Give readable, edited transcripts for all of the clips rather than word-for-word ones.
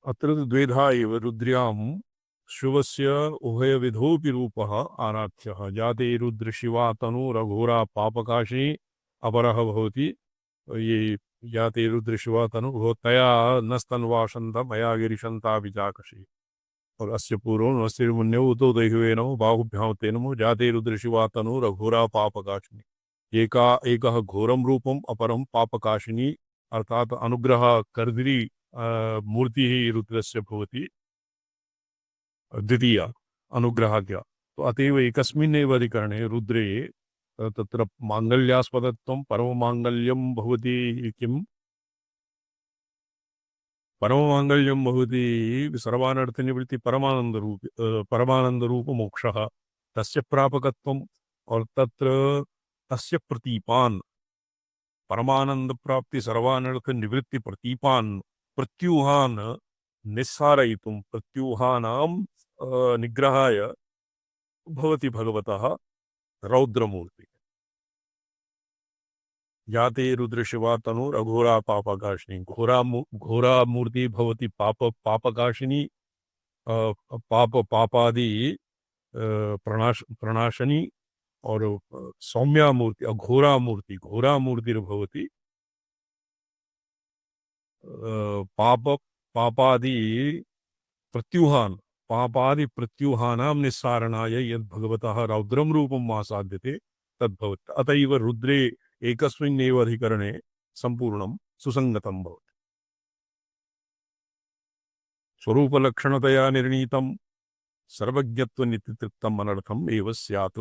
अत्र तु द्वेधा एव रुद्र्यां शिवस्य उभयविधोऽपि रूपः आराध्यः। जाते रुद्रशिवा तनुरघोरा पापकाशिनी अपरः भवति। ये जाते रुद्रशिवा तनु तया नस्तन्वासन्त मया गिरिशन्तापि चाकशि। और अस्य पूर्वम् अस्य मुन्यौ उतो दैहवे नमो बाहुभ्यां ते नमो जाते रुद्रशिवा तनुरघोरा पापकाशिनी। एकः घोरं रूपम् अपरं पापकाशिनी अर्थात अनुग्रह कर्दिरी मूर्तिः रुद्रस्य भवति द्वितीया अनुग्रहाद्या। तो अतएव एकस्मिन्नेव अधिकरणे रुद्रे तत्र माङ्गल्यास्पदत्वं परममाङ्गल्यं भवति किम् परममाङ्गल्यं भवति सर्वानर्थनिवृत्ति परमानन्दरूप मोक्षः तस्य प्रापकत्वम् और तत्र तस्य प्रतीपान् परमानंद प्राप्ति सर्वानर्थ निवृत्ति प्रतीपान् प्रत्यूहान् निस्सारयितुं प्रत्यूहानां निग्रहाय भवति भगवतः रौद्रमूर्ति। जाते रुद्रशिवा तनुर अघोरा पापकाशिनी। घोरा मूर्ति भवति पापकाशिनी पापादि प्रणाशनी और सौम्या मूर्ति घोरा मूर्तिर्भवति पापादि प्रत्यूहान पापादि प्रत्यूहानां निस्सारणाय यद् भगवतः रौद्रं रूपम् आसाद्यते तद्भवति। अतएव रुद्रे एकस्मिन्नेव अधिकरणे संपूर्णं सुसंगतं भवति। स्वरूपलक्षणतया निर्णीतं सर्वज्ञत्वनित्यतृप्तम् अनर्थम् एव स्यात्।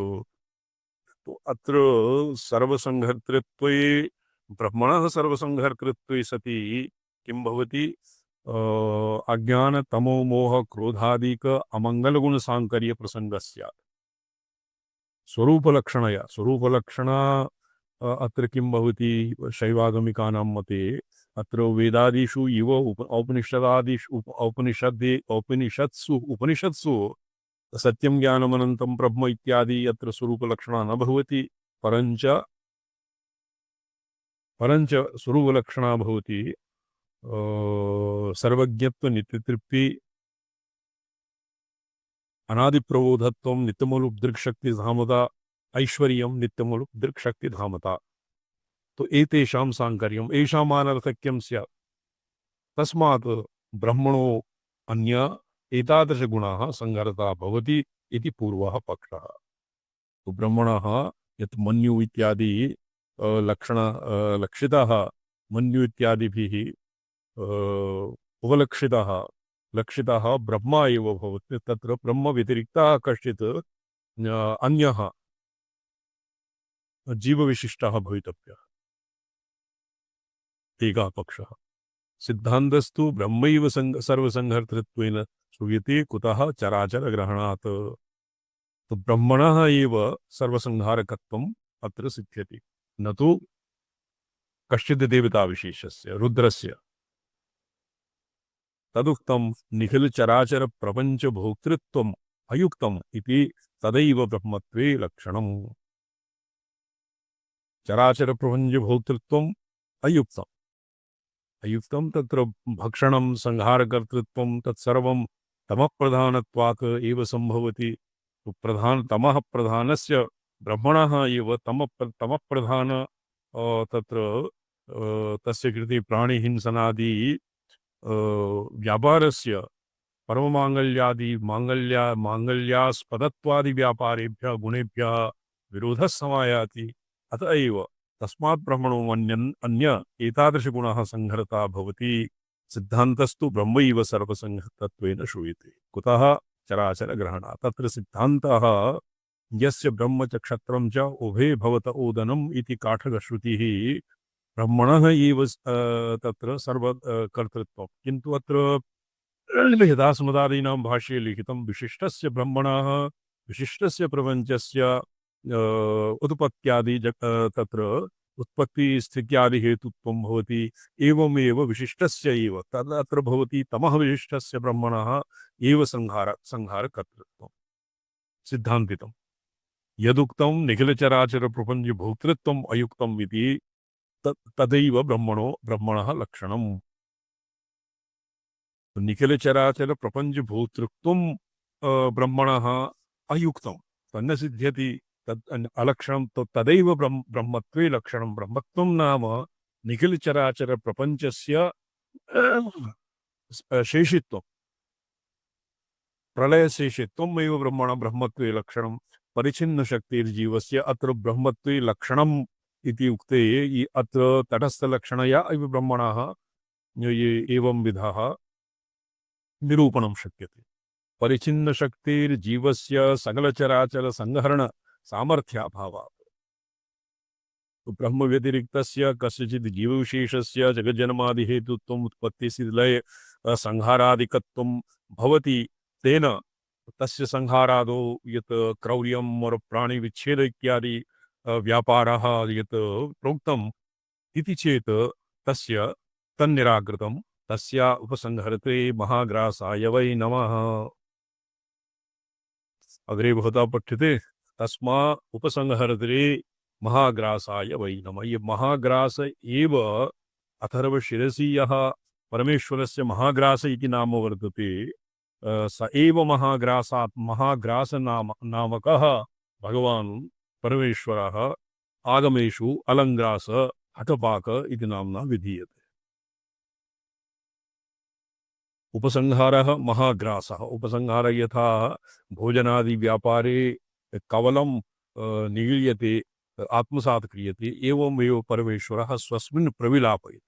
तो अत्र सर्वसंहर्तृत्वे ब्रह्मणः सर्वसंहर्तृत्वे सति किं भवति अज्ञान तमो मोह क्रोधादिक अमंगल गुण सांकर्य प्रसंग स्यात्। स्वरूपलक्षणा अत्र किं भवति शैवागमिकानां मते अत्र वेदादिषु इव उपनिषत्सु सत्यं ज्ञानमनन्तं ब्रह्म इत्यादि अत्र स्वरूपलक्षणा न भवति परञ्च स्वरूपलक्षणा भवति सर्वज्ञत्व नित्यतृप्ति अनादिप्रबोधत्वं नित्यमूलुप दृक्शक्ति धामता ऐश्वर्यं नित्यमूलुप दृक्शक्ति धामता। तो एतेषां सांकर्यम् एषामानर्थक्यं स्यात्। तस्मात् ब्रह्मणो अन्य एतादृशगुणाः संहरता भवति इति पूर्वः पक्षः। तो ब्रह्मणः यत् मन्यु इत्यादि लक्षितः मन्यु इत्यादिभिः उपलक्षितः लक्षितः ब्रह्मा एव भवति। तत्र ब्रह्म व्यतिरिक्तः कश्चित् अन्यः जीवविशिष्टः भवितव्यः। एकः पक्षः। सिद्धान्तस्तु ब्रह्मैव सर्वसंहर्तृत्वेन श्रूयते कुतः चराचरग्रहणात्। तो ब्रह्मणः एव सर्वसंहारकत्वम् अत्र सिद्ध्यति न तु कश्चित् देवताविशेषस्य रुद्रस्य। तदुक्तं निखिल चराचर प्रपंच भोक्तृत्वम् अयुक्तम् इति तदैव ब्रह्मत्वे लक्षणम्। चराचर प्रपंच भोक्तृत्वम् अयुक्तं तत्र भक्षणं संहारकर्तृत्वं तत्सर्वं तमप्रधानत्वात् एव संभवति। तमः प्रधानस्य ब्रह्मणः एव तमप्रधान तत्र तस्य कृते प्राणिहिंसनादि व्यापारस्य परममाङ्गल्यादि माङ्गल्यास्पदत्वादि व्यापारेभ्यः गुणेभ्यः विरोधः समायाति। अत एव तस्मात् ब्रह्मणो अन्य एतादृशगुणः संहरता भवति। सिद्धान्तस्तु ब्रह्मैव सर्वसंहतत्वेन श्रूयते कुतः चराचरग्रहणात्। तत्र सिद्धान्तः यस्य ब्रह्म च क्षत्रं च उभे भवत ओदनम् इति काठकश्रुतिः ब्रह्मणः एव तत्र सर्वकर्तृत्वं। किन्तु अत्र यदास्मदादीनां भाष्ये लिखितं विशिष्टस्य ब्रह्मणः विशिष्टस्य प्रपञ्चस्य उत्पत्त्यादि तत्र उत्पत्ति स्थित्यादि हेतुत्वं भवति। एवमेव विशिष्टस्य एव तदत्र भवति तमः विशिष्टस्य ब्रह्मणः एव संहारकर्तृत्वं सिद्धान्तितं। यदुक्तं निखिलचराचर प्रपञ्च भोक्तृत्वम् अयुक्तम् इति तदैव ब्रह्मणः लक्षणम्। निखिल चराचर प्रपंच भूतृत्वम ब्रह्मणः अयुक्तम तन्न सिद्ध्यति तद अलक्षणं तो तदैव ब्रह्मत्वे लक्षणं ब्रह्मत्वं नाम निखिल चराचर प्रपंचस्य शेषित्वं प्रलय शेषित्वमेव ब्रह्मण ब्रह्मत्वे लक्षणं परिचिन्न शक्तिर्जीवस्य अत्र ब्रह्मत्वे लक्षणम् इति उक्ते अत्र तटस्थलक्षणया इव ब्रह्मणः ये एवं विधः निरूपणं शक्यते परिचिन्न शक्तिर्जीवस्य सकलचराचर संहरण सामर्थ्याभावात् ब्रह्म व्यतिरिक्तस्य कस्यचित् जीवविशेषस्य जगज्जन्मादि हेतुत्वम् उत्पत्तिस्थितिलय संहारादिकत्वं भवति तेन तस्य संहारादो यत् क्रौर्यम् और प्राणिविच्छेद इत्यादि व्यापारः यत् प्रोक्तम् इति चेत् तस्य तन्निराकृतं तस्य उपसंहरते महाग्रासाय वै नमः। अग्रे भवता पठ्यते तस्मा उपसंहरते महाग्रासाय वै नमः। ये महाग्रास एव अथर्वशिरसि यः परमेश्वरस्य महाग्रास इति नाम वर्तते स एव महाग्रास नामकः भगवान् परमेश्वरः आगमेषु अलङ्ग्रास हठपाक इति नाम्ना विधीयते। उपसंहारः महाग्रासः उपसंहार यथा भोजनादि व्यापारे कवलं निगीयते आत्मसात् क्रियते एवमेव परमेश्वरः स्वस्मिन् प्रविलापयति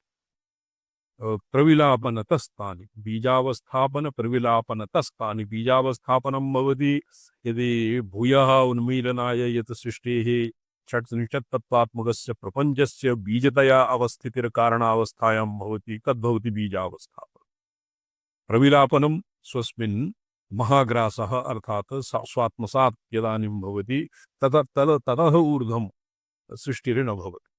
प्रविलापनतस्तानि बीजावस्थापन प्रविलापनतस्तानि बीजावस्थापनं भवति यदि भूयः उन्मीलनाय यत् सृष्टेः षट्त्रिंशत्तत्त्वात्मकस्य प्रपञ्चस्य बीजतया अवस्थितिर्कारणावस्थायां भवति तद्भवति बीजावस्थापनं प्रविलापनं स्वस्मिन् महाग्रासः अर्थात् स्वात्मसात् यदानीं भवति ततः ऊर्ध्वं सृष्टिर्न भवति।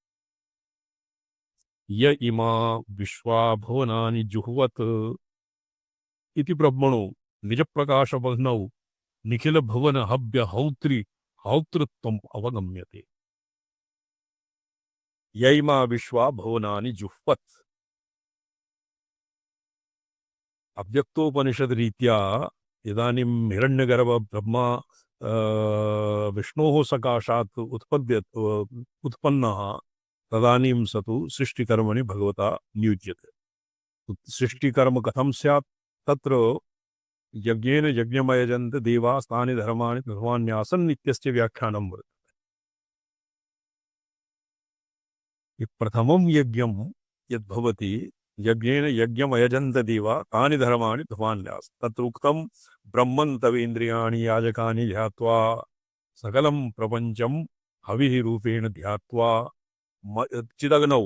य इमा विश्वा भुवनानि जुह्वत् इति ब्रह्मणो निजप्रकाशबह्नौ निखिल भुवन हव्य हौतृत्वम् अवगम्यते। य इमा विश्वा भुवनानि जुह्वत् अव्यक्तोपनिषद रीत्या इदानीं हिरण्यगर्भ ब्रह्मा विष्णोः सकाशात् उत्पन्नः तदानीं स तु सृष्टिकर्मणि भगवता नियुज्यते। सृष्टिकर्म कथं स्यात् तत्र यज्ञेन यज्ञमयजन्त देवाः तानि धर्माणि भगवान्यासन् इत्यस्य व्याख्यानं वर्तते। प्रथमं यज्ञं यद्भवति यज्ञेन यज्ञमयजन्त देवा तानि धर्माणि ध्वान्यास तत्र उक्तं ब्रह्मन् तवेन्द्रियाणि याजकानि ध्यात्वा सकलं प्रपञ्चं हविः रूपेण ध्यात्वा चिदग्नौ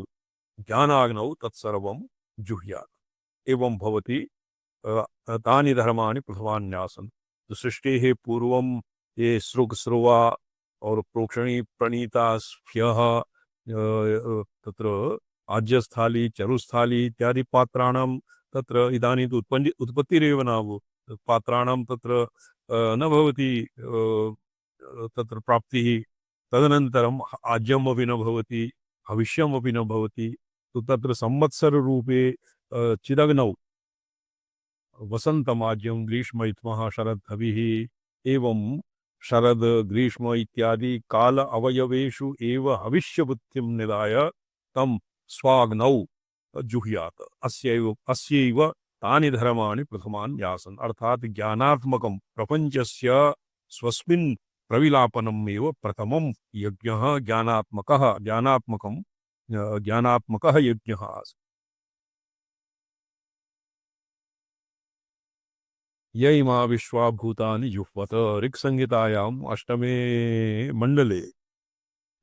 ज्ञानाग्नौ तत्सर्वं जुह्यात् एवं भवति तानि धर्माणि प्रथमान्यासन्। तो सृष्टेः पूर्वं ये सृग्स्रुवा और प्रोक्षणी प्रणीता स्फ्यः तत्र आज्यस्थाली चरुस्थाली इत्यादि पात्राणां तत्र इदानीं तु उत्पत्तिरेव न पात्राणां तत्र न भवति तत्र प्राप्तिः तदनन्तरम् आज्यमपि न भवति भविष्यमपि न भवति। तो तत्र संवत्सररूपे चिदग्नौ वसन्तमाज्यं ग्रीष्म इत्मः शरद्धविः एवं शरद ग्रीष्म इत्यादि काल अवयवेषु एव हविष्यबुद्धिं निधाय तं स्वाग्नौ जुह्यात् अस्यैव तानि धर्माणि प्रथमान्यासन् अर्थात् ज्ञानात्मकं प्रपञ्चस्य स्वस्मिन् प्रविलापनम् एव प्रथमं यज्ञः ज्ञानात्मकः यज्ञः आसीत्। य इमा विश्वा भूतानि जुह्वत ऋक्संहितायाम् अष्टमे मंडले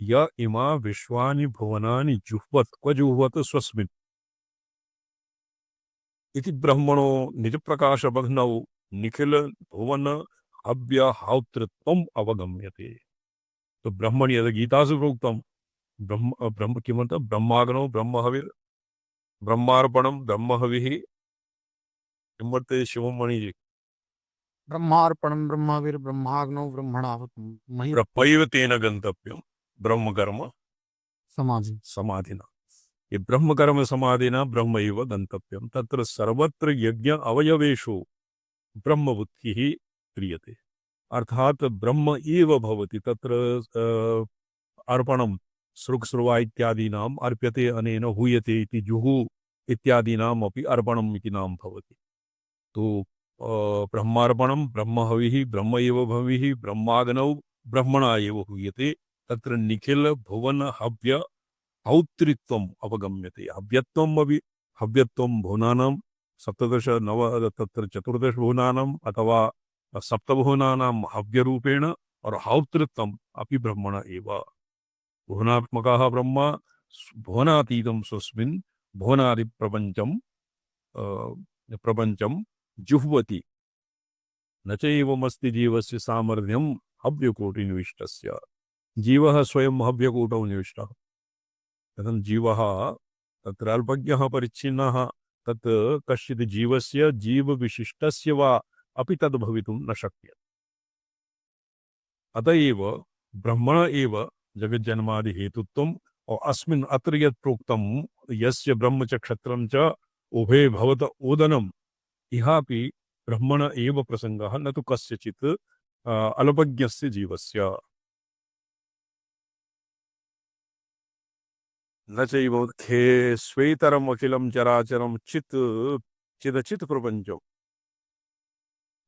य इमा विश्वानि भुवनानि जुह्वत क्व जुह्वत स्वस्मिन् इति ब्रह्मणो निजप्रकाशबह्नौ निखिल भुवन हव्य हौतृत्वम् अवगम्यते। तो ब्रह्मणि यद् गीतासु प्रोक्तं ब्रह्म किमर्थं ब्रह्माग्नौ ब्रह्महविर् ब्रह्मार्पणं ब्रह्महविः किं वर्तते शिवमणि जी ब्रह्मार्पणं ब्रह्मविर्ब्रह्माग्नौ ब्रह्मणाहुतं महि ब्रह्मैव तेन गन्तव्यं ब्रह्मकर्म समाधि समाधिना। ये ब्रह्मकर्म समाधिना ब्रह्म एव गन्तव्यं तत्र सर्वत्र यज्ञ अवयवेषु ब्रह्मबुद्धिः क्रियते अर्थात ब्रह्म एव भवति तत्र अर्पणं सृक्सृवा इत्यादीनाम् अर्प्यते अनेन हूयते इति जुहु इत्यादीनाम् अपि अर्पणम् इति नाम भवति तो ब्रह्मार्पणं ब्रह्महविः ब्रह्म एव भविः ब्रह्माग्नौ ब्रह्मणा एव हूयते तत्र निखिल भुवन हव्य हौत्रित्वम् अवगम्यते हव्यत्वं भुवनानां सप्तदश नव तत्र चतुर्दश भुवनानाम् अथवा सप्तभुवनानां हव्यरूपेण और हौत्रित्वम् अपि ब्रह्मण एव भुवनात्मकः ब्रह्म भुवनातीतं स्वस्मिन् भुवनादिप्रपञ्चं प्रपञ्चं जुह्वति न चैवमस्ति जीवस्य सामर्थ्यं हव्यकोटिनिविष्टस्य जीवः स्वयं हव्यकोटौ निविष्टः कथं जीवः तत्र अल्पज्ञः परिच्छिन्नः तत् कश्चित् जीवस्य जीवविशिष्टस्य वा अपि तद् भवितुं न शक्यते अत एव ब्रह्मण एव जगज्जन्मादि हेतुत्वम् और अस्मिन् अत्र यत् प्रोक्तं यस्य ब्रह्म च क्षत्रं च उभे भवत ओदनम् इहापि ब्रह्मण एव प्रसंगः न तु कस्यचित् अल्पज्ञस्य जीवस्य न चैव खे स्वेतरम् अखिलं चराचरं चिदचित् प्रपञ्चम्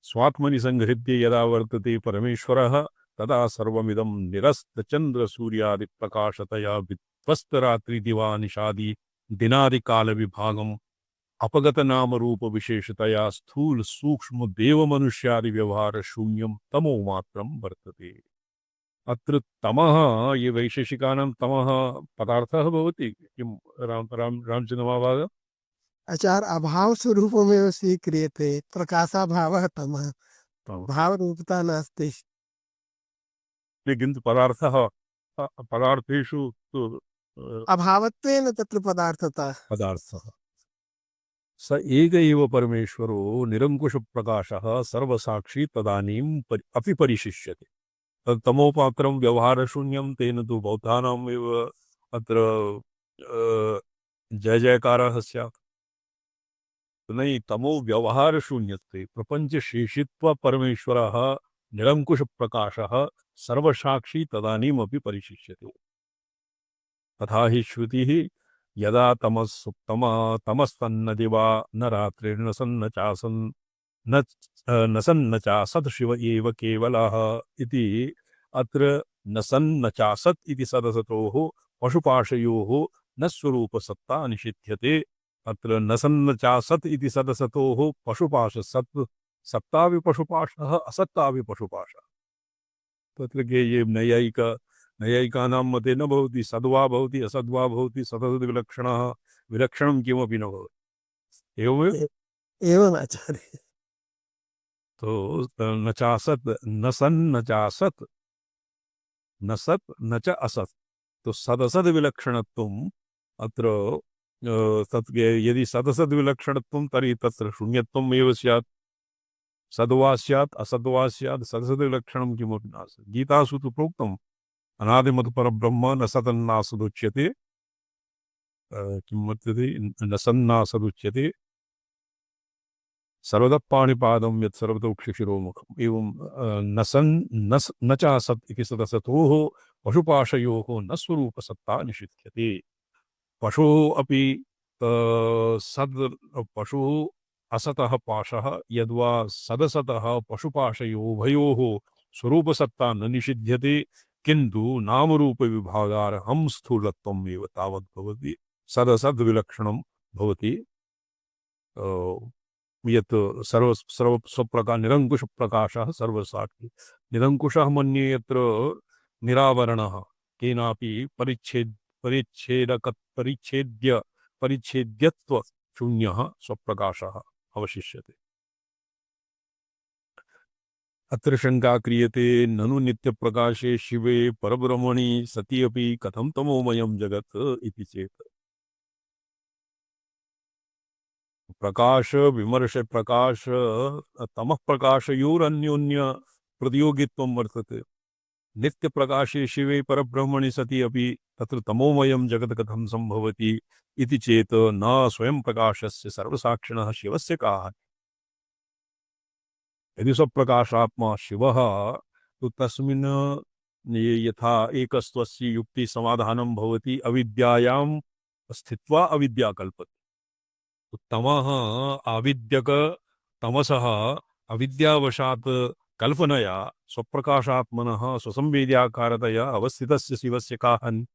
स्वात्मनि संहृत्य यदा वर्तते परमेश्वरः तदा सर्वमिदं निरस्तचन्द्रसूर्यादिप्रकाशतया विध्वस्तरात्रिदिवानिशादि दिनादिकालविभागम् अपगतनामरूपविशेषतया स्थूल सूक्ष्म देवमनुष्यादि व्यवहार शून्यं तमो मात्रं वर्तते अत्र तमः ये वैशेषिकानां तमः पदार्थः भवति किं रामचन्द्रमहाभाग आचार अभाव स्वरूपमेव स्वीक्रियते प्रकाशाभावः तमः भाव रूपता नास्ति किन्तु पदार्थः पदार्थेषु तु अभावत्वेन तत्र पदार्थता पदार्थः स एक एव परमेश्वरो निरङ्कुशप्रकाशः सर्वसाक्षी तदानीं अपि परिशिष्यते तत् तमोपात्रं व्यवहारशून्यं तेन तु बौद्धानाम् एव अत्र जय जयकारः स्यात् नहीं तमो व्यवहारशून्यत्वे प्रपञ्चशेषित्वा परमेश्वरः निरङ्कुशप्रकाशः सर्वसाक्षी तदानीमपि परिशिष्यते तथा हि श्रुतिः यदा तमस्तन्न दिवा न रात्रिर्न सन्न चासन् न सन्न चासत् शिव एव केवलः इति अत्र न सन्न चासत् इति सदसतोः पशुपाशयोः न स्वरूपसत्ता निषिध्यते अत्र न सन्न चासत् इति सदसतोः पशुपाश सत्ता पशुपाशः असत्ता पशुपाशः तत्र के ये नैयायिकानां मते न भवति सद्वा भवति असद्वा भवति सततविलक्षणः विलक्षणं किमपि न भवति एवमेव एवम् आचार्य तो न चासत् न सन् न चासत् न सत् न च असत् तो सदसद विलक्षणत्वम् अत्र तत् यदि सदसद विलक्षणत्वं तर्हि तत्र शून्यत्वम् एव स्यात् सद्वा स्यात् असद्वा स्यात् सदसद विलक्षणं किमपि नास्ति गीतासु तु प्रोक्तम् अनादिमत परब्रह्म न सदन्नासदुच्यते किं वर्तते न सन्नासदुच्यते सर्वतः पाणिपादं यत् सर्वतोक्षिशिरोमुखम् एवं न च असत् इति सदसतोः पशुपाशयोः न स्वरूपसत्ता निषिध्यते पशुः अपि सद् पशुः असतः पाशः यद्वा सदसतः पशुपाशयोः उभयोः स्वरूपसत्ता न निषिध्यते किन्तु नामरूप विभागार्हं स्थूलत्वम् एव तावत् भवति सदसद् विलक्षणं भवति यत् सर्व स्वप्रकार निरङ्कुश प्रकाशः सर्वसाक्षी निरङ्कुशः मन्ये यत्र निरावरणः केनापि परिच्छेद्यत्व शून्यः स्वप्रकाशः अवशिष्यते अत्र शंका क्रियते ननु नित्यप्रकाशे शिवे परब्रह्मणि सति अपि कथं तमोमयं जगत् इति चेत् प्रकाश विमर्श प्रकाश तमः प्रकाशयोरन्योन्य प्रतियोगित्वं वर्तते नित्यप्रकाशे शिवे परब्रह्मणि सति अपि तत्र तमोमयं जगत् कथं सम्भवति इति चेत् न स्वयं प्रकाशस्य सर्वसाक्षिणः शिवस्य काः। यदि स्वप्रकाशात्मा शिवः तो तस्मिन् यथा एकस्त्वस्य युक्ति समाधानं भवति अविद्यायां स्थित्वा अविद्या कल्पते। तो तमः आविद्यक तमसः अविद्यावशात् कल्पनया स्वप्रकाशात्मनः स्वसंवेद्याकारतया अवस्थितस्य शिवस्य का हानि।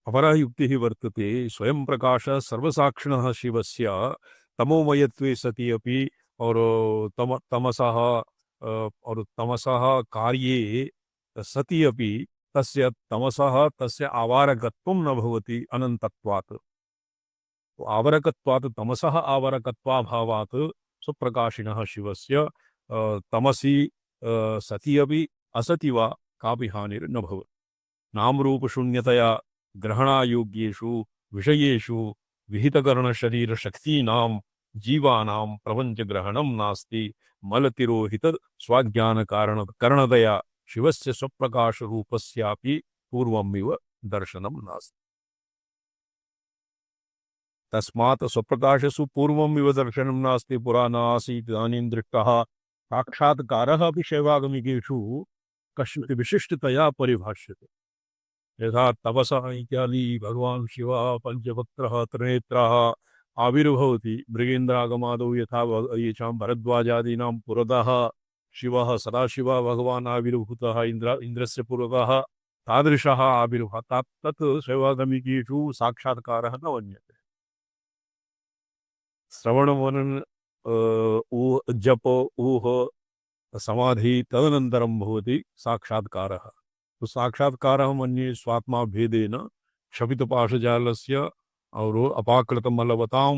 अपरा युक्तिः वर्तते स्वयं प्रकाश सर्वसाक्षिणः शिवस्य तमोमयत्वे सति अपि और तमसः कार्ये सति अपि तस्य तमसः तस्य आवारकत्वं न भवति अनन्तत्वात्। तो आवरकत्वात् तमसः आवरकत्वाभावात् स्वप्रकाशिनः शिवस्य तमसि सति अपि असति वा कापि हानिर्न भवति। नामरूपशून्यतया ग्रहणायोग्येषु विषयेषु विहितकरणशरीरशक्तीनां जीवानां प्रपञ्चग्रहणं नास्ति। मलतिरोहित स्वाज्ञानकारणतया शिवस्य स्वप्रकाशरूपस्यापि पूर्वमिव दर्शनं नास्ति। तस्मात् स्वप्रकाशसु पूर्वमिव दर्शनं नास्ति पुरा न आसीत् इदानीं दृष्टः। साक्षात्कारः अपि शैवागमिकेषु कश्चित् विशिष्टतया परिभाष्यते। यथा तपसः इत्यादि भगवान् शिवः पञ्चवक्त्रः त्रिनेत्रः आविर्भवति मृगेन्द्रागमादौ यथा येषां भरद्वाजादीनां पुरतः शिवः सदाशिवः भगवान् आविर्भूतः इन्द्रस्य पुरतः तादृशः आविर्भावः तत् शैवागमिकेषु साक्षात्कारः न मन्यते। श्रवणमनन जप ऊह समाधि तदनन्तरं भवति साक्षात्कारः। तो साक्षात्कारः मन्ये स्वात्मा भेदेन क्षपितपाशजालस्य और अपाकृतमलवतां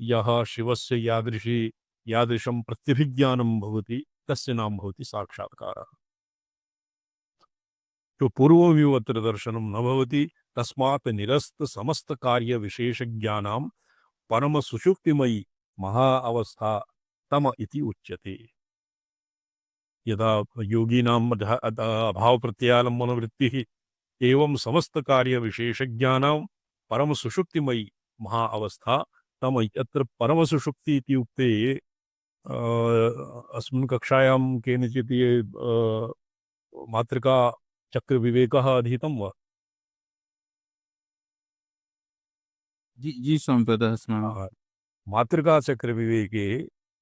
यः शिवस्य यादृशं प्रत्यभिज्ञानं भवति तस्य नाम भवति साक्षात्कारः। तो पूर्वमिव अत्र दर्शनं न भवति। तस्मात् निरस्त समस्त कार्य विशेषज्ञानां परम सुषुप्तिमयी महा अवस्था तम इति उच्यते। यदा योगिनां अभाव प्रत्यालम्बनवृत्तिः एवं समस्त कार्य विशेषज्ञानां परम सुषुप्तिमयी महा अवस्था तम अत्र परम सुषुप्ति इति उक्ते अस्मिन् कक्षायां केनचित् ये मातृका चक्र विवेकः अधीतं वा? जी संपदा स्मरण। मातृका चक्र विवेके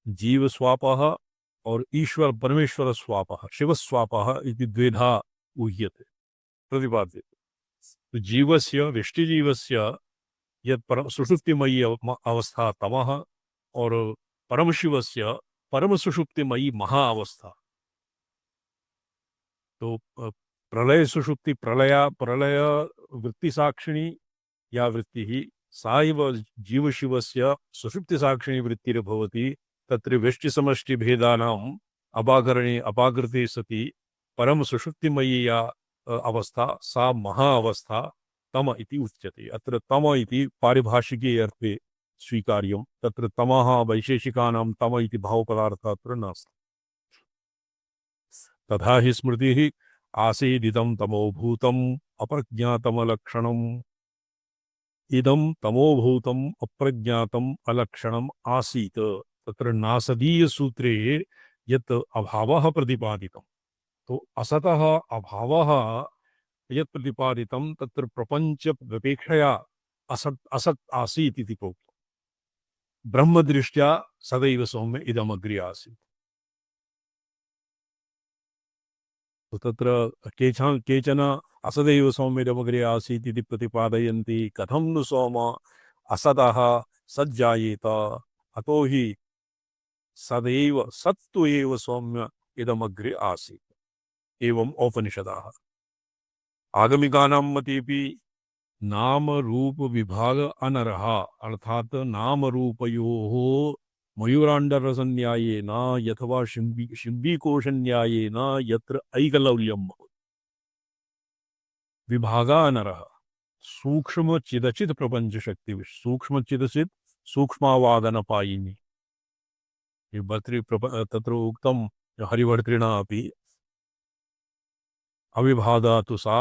जीव स्वापः और ईश्वर परमेश्वर स्वापः शिव स्वापः इति द्वेधा ऊह्यते प्रतिपाद्यते। तो जीवस्य व्यष्टिजीवस्य यत् परम सुषुप्तिमयी अवस्था तमः और परमशिवस्य परम सुषुप्तिमयी महा अवस्था। तो प्रलय सुषुप्ति प्रलय वृत्ति साक्षिणी या वृत्तिः सा एव जीवशिवस्य सुषुप्तिसाक्षिणी वृत्तिर्भवति। तत्र व्यष्टिसमष्टिभेदानाम् अपाकरणे अपाकृते सति परम सुषुप्तिमयी या अवस्था सा महा अवस्था तम इति उच्यते। अत्र तम इति पारिभाषिके अर्थे स्वीकार्यं। तत्र तमः वैशेषिकानां तम इति भावपदार्थः अत्र नास्ति। तथा हि स्मृतिः आसीदिदं तमोभूतम् अप्रज्ञातमलक्षणम् इदं तमोभूतम् अप्रज्ञातम् अलक्षणम् आसीत्। तत्र नासदीय सूत्रे यत् अभावः प्रतिपादितं तो असतः अभावः यत् प्रतिपादितं तत्र प्रपञ्चव्यपेक्षया असत् आसीत् इति प्रोक्तं। ब्रह्मदृष्ट्या सदैव सौम्य इदमग्रे आसीत्। तो तत्र केचन असदैव सौम्यमग्रे आसीत् इति प्रतिपादयन्ति। कथं नु सौम असतः सज्जायेत अतो हि सदैव सत्तु एव सौम्य इदमग्रे आसीत्। एवं औपनिषदाः। आगमिकानां मतेऽपि नाम रूप विभाग अनरः अर्थात नाम रूपयोः मयूराण्डरसन्यायेन यथवा शिम्बीकोशन्यायेन यत्र ऐकलौल्यं भवति विभागानरः सूक्ष्म चिदचित प्रपंच शक्ति सूक्ष्म चिदचित सूक्ष्मावादन पायिनी तत्र उक्तं हरिवर्तिना अपि अविभादा तु सा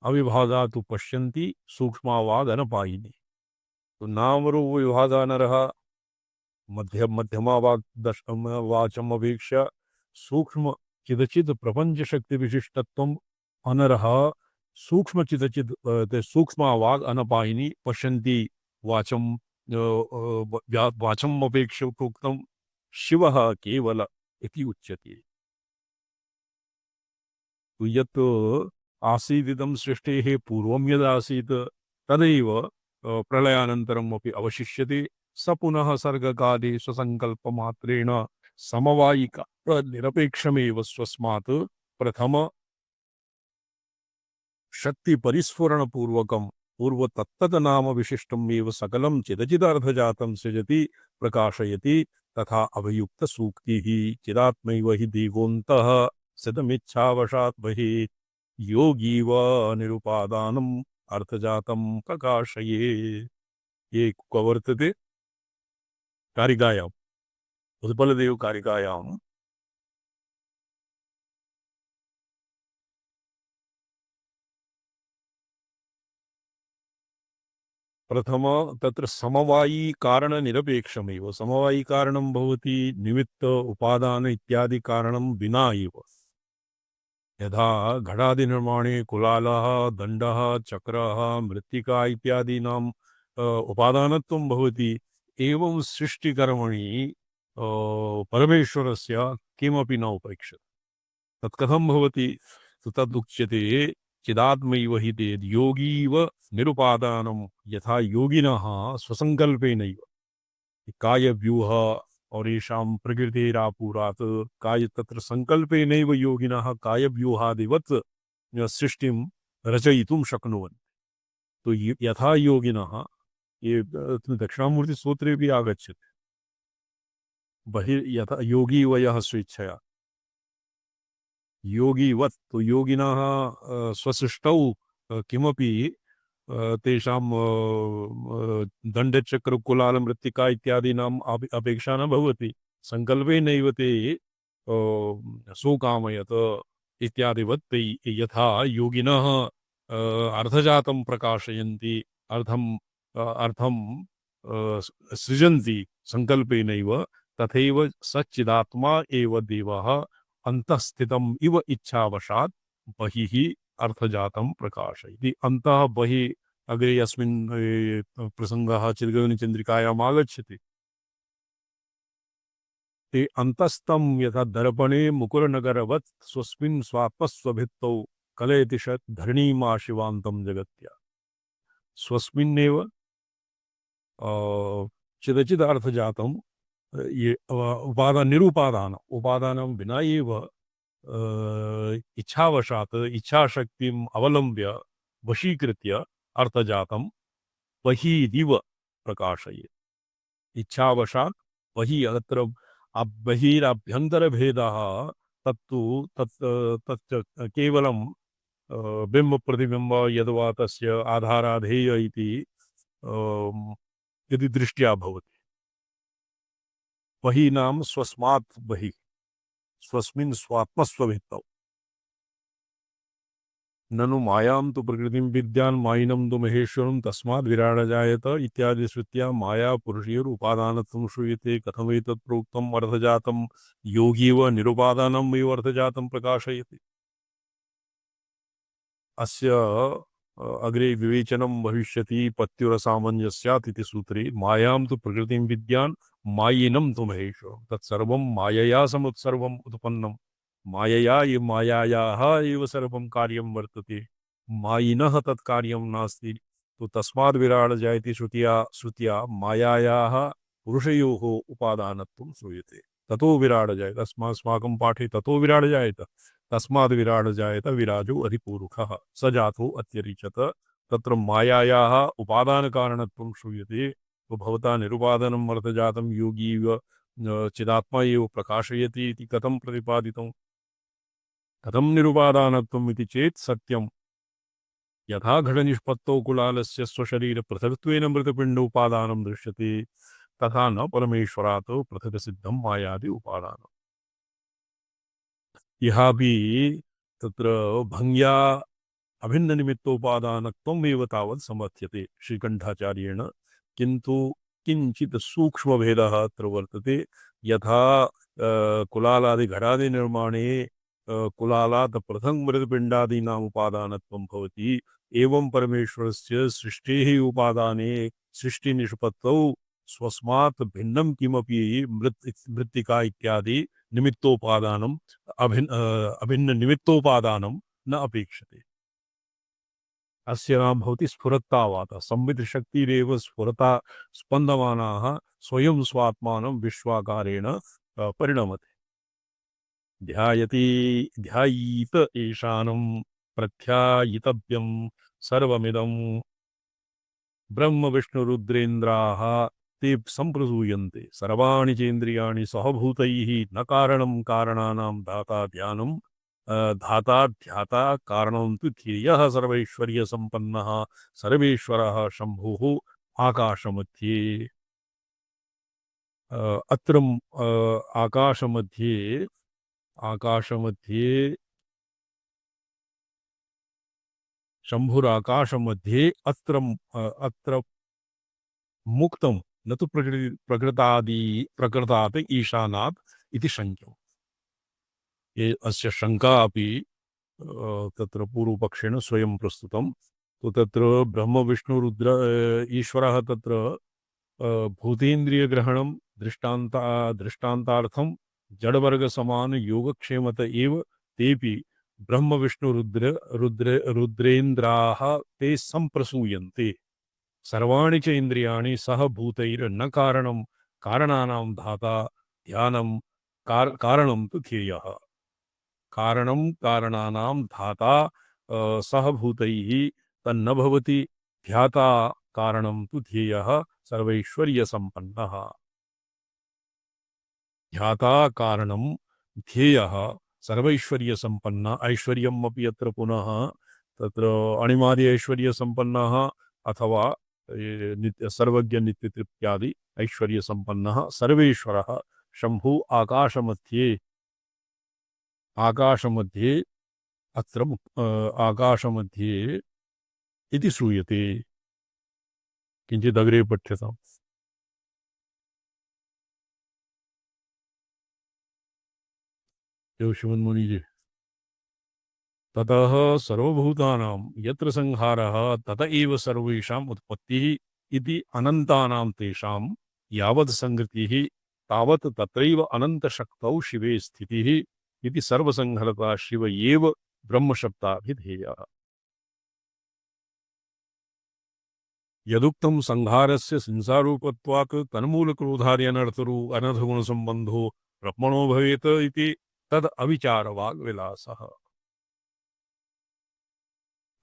अविभादा तु पश्यन्ति सूक्ष्मावादनपायिनी। तो नाम रूप विभागा नरः मध्यमावाद दशम वाचम अपेक्षा सूक्ष्म चिदचिद प्रपंच शक्ति विशिष्टत्वम अनरः सूक्ष्म चिदचिद ते सूक्ष्मावाद अनपायिनी पश्यन्ति वाचम वाचम अपेक्षा प्रोक्तम शिवः केवल इति उच्यते। तो यत् आसीदिदं सृष्टेः पूर्वं यदासीत् तदैव प्रलयानन्तरम् अपि अवशिष्यते। स पुनः सर्गकाले स्वसङ्कल्पमात्रेण समवायिका निरपेक्षमेव स्वस्मात् प्रथम शक्ति परिस्फुरण पूर्वकं पूर्व तत्तद नाम विशिष्टमेव सकलं चिदचिदार्थजातं सृजति प्रकाशयति तथा अभियुक्त सूक्तिः चिदात्मैव हि देवोऽन्तः सदमिच्छावशात् बहिः योगीव निरुपादानम् अर्थजातं प्रकाशये। ये वर्तते कारिकायाम् उत्पलदेव कारिकायाम् प्रथम तत्र समवायी कारण निरपेक्षमेव समवायी कारणं भवति निमित्त उपादान इत्यादि कारणं विना एव। यथा घटादि निर्माणे कुलालः दण्डः चक्रः मृत्तिका इत्यादीनां उपादानत्वं भवति एवं सृष्टिकर्मणि परमेश्वरस्य किमपि न उपेक्षते। तत् कथं भवति तदुच्यते चिदात्मैव हि तेद् योगीव निरुपादानं यथा योगिनः स्वसङ्कल्पेनैव कायव्यूह और येषां प्रकृतेरापुरात् काय तत्र सङ्कल्पेनैव योगिनः कायव्यूहादिवत् सृष्टिं रचयितुं शक्नुवन्ति। तो यथा योगिनः ये दक्षिणामूर्तिसूत्रे भी आगच्छति यथा योगी वयः स्वेच्छया योगीवत्। तो योगिनः स्वसृष्टौ किमपि तेषां दण्डचक्रकुलालमृत्तिका इत्यादीनाम् अपेक्षा न भवति। सङ्कल्पेनैव ते सोकामयत इत्यादिवत् ते यथा योगिनः अर्थजातं प्रकाशयन्ति अर्थं सृजन्ति सङ्कल्पेनैव तथैव सच्चिदात्मा एव देवः अन्तःस्थितम् इव इच्छावशात् बहिः अर्थजातं प्रकाशयति। अन्तः बहिः अग्रे अस्मिन् प्रसङ्गः चिद्गगनचन्द्रिकायाम् आगच्छति। ते अन्तस्थं यथा दर्पणे मुकुरनगरवत् स्वस्मिन् स्वात्मस्वभित्तौ कलयति षट् धरणीमा शिवान्तं जगत्या। स्वस्मिन्नेव चिदचिदार्थजातं ये निरुपादान उपादानं विना एव इच्छावशात् इच्छाशक्तिम् अवलम्ब्य वशीकृत्य अर्थजातं बहिरिव प्रकाशयेत्। इच्छावशात् बहिः अत्र बहिरभ्यन्तरभेदः तत्तु तत् केवलं बिम्ब प्रतिबिम्ब यद्वा तस्य आधाराधेय इति यदि दृष्ट्या भवति। बहिः नाम स्वस्मात् बहिः स्वस्मिन् स्वात्मस्वभित्तौ। ननु मायां तु प्रकृतिं विद्यान् मायिनं तु महेश्वरं तस्माद् विराडजायत इत्यादि श्रुत्या माया पुरुषयोर् उपादानत्वं श्रूयते। कथमेतत् प्रोक्तम् अर्थजातं योगीव निरुपादानम् एव अर्थजातं प्रकाशयति। अस्य अग्रे विवेचनं भविष्यति पत्युरसामञ्जस्यात् इति सूत्रे मायां तु प्रकृतिं विद्यान् मायिनं तु महेश्वरं तत्सर्वं मायया समुत्सर्वम् उत्पन्नं मायायाः एव सर्वं कार्यं वर्तते मायिनः तत् कार्यं नास्ति। तो तस्माद् विराड जायति श्रुत्या मायायाः पुरुषयोः उपादानत्वं श्रूयते। ततो विराड जायत अस्माकं पाठे ततो विराड जायत तस्माद् विराड जायत विराजो अधिपूरुषः स जातो अत्यरिचत। तत्र मायायाः उपादानकारणत्वं श्रूयते। तो भवता निरुपादानम् अर्थजातं योगी इव चिदात्मा एव प्रकाशयति इति कथं प्रतिपादितं। कथं निरुपादानत्वम् इति चेत् सत्यं यथा घटनिष्पत्तौ कुलालस्य स्वशरीर पृथक्त्वेन मृतपिण्डोपादानं दृश्यते तथा न परमेश्वरात् पृथक् सिद्धं मायादि उपादानम्। इहापि तत्र भङ्ग्या अभिन्ननिमित्तोपादानत्वमेव तावत् समर्थ्यते श्रीकण्ठाचार्येण, किन्तु किञ्चित् सूक्ष्मभेदः अत्र वर्तते। यथा कुलालादिघटादिनिर्माणे कुलालात् पृथङ्मृत्पिण्डादीनाम् उपादानत्वं भवति, एवं परमेश्वरस्य सृष्टेः उपादाने सृष्टिनिष्पत्तौ स्वस्मात् भिन्नं किमपि मृत्तिका इत्यादि निमित्तोपादानम् अभिन्न निमित्तोपादानं न अपेक्षते। अस्य नाम भवति स्फुरत्तावाता। संवितशक्तिरेव स्फुरता स्पन्दमानाः स्वयं स्वात्मानं विश्वाकारेण परिणमते। ध्यायीत ईशानं प्रध्यायितव्यं सर्वमिदं ब्रह्म विष्णुरुद्रेन्द्राः ते संप्रसूयन्ते। सर्वाणि चेन्द्रियाणि सहभूतैः न कारणं कारणानां धाता ध्यानं धाता ध्याता कारणं तु ध्येयः सर्वैश्वर्यसम्पन्नः सर्वेश्वरः शम्भुः आकाशमध्ये। अत्र आकाशमध्ये शम्भुराकाशमध्ये अत्र मुक्तं न तु प्रकृतात् ईशानात् इति शङ्क्यम्। अस्य शङ्का अपि तत्र पूर्वपक्षेण स्वयं प्रस्तुतं। तो तत्र ब्रह्म विष्णु रुद्र ईश्वरः तत्र भूतेन्द्रियग्रहणं दृष्टान्तार्थं जडवर्गसमान योगक्षेमत एव तेपि ब्रह्म विष्णु रुद्रेन्द्राः ते संप्रसूयन्ते। सर्वाणि च इन्द्रियाणि सह भूतैर्न कारणं कारणानां धाता ध्यानं कारणं तु ध्येयः। कारणं कारणानां धाता सह भूतैः तन्न भवति। ध्याता कारणं तु ध्येयः सर्वैश्वर्यसम्पन्नः। ध्याता कारणं ध्येयः सर्वैश्वर्यसम्पन्न। ऐश्वर्यम् अपि अत्र पुनः तत्र अणिमादि ऐश्वर्यसम्पन्नः अथवा सर्वज्ञ नित्यतृप्त्यादि ऐश्वर्यसम्पन्नः सर्वेश्वरः शम्भु आकाशमध्ये अत्र आकाशमध्ये इति श्रूयते। किञ्चित् अग्रे पठ्यताम्। श्रीमन्मुनि जी। ततः सर्वभूतानां यत्र संहारः तत एव सर्वेषाम् उत्पत्तिः इति अनन्तानां तेषां यावत् संगतिः तावत् तत्रैव अनन्तशक्तौ शिवे स्थितिः इति सर्वसंहरता शिव एव ब्रह्मशब्दाभिधेयः। यदुक्तं संहारस्य संसारूपत्वात् तन्मूलक्रोधादि अनर्थगुणसम्बन्धो ब्रह्मणो भवेत् इति तद् अविचारवाग्विलासः।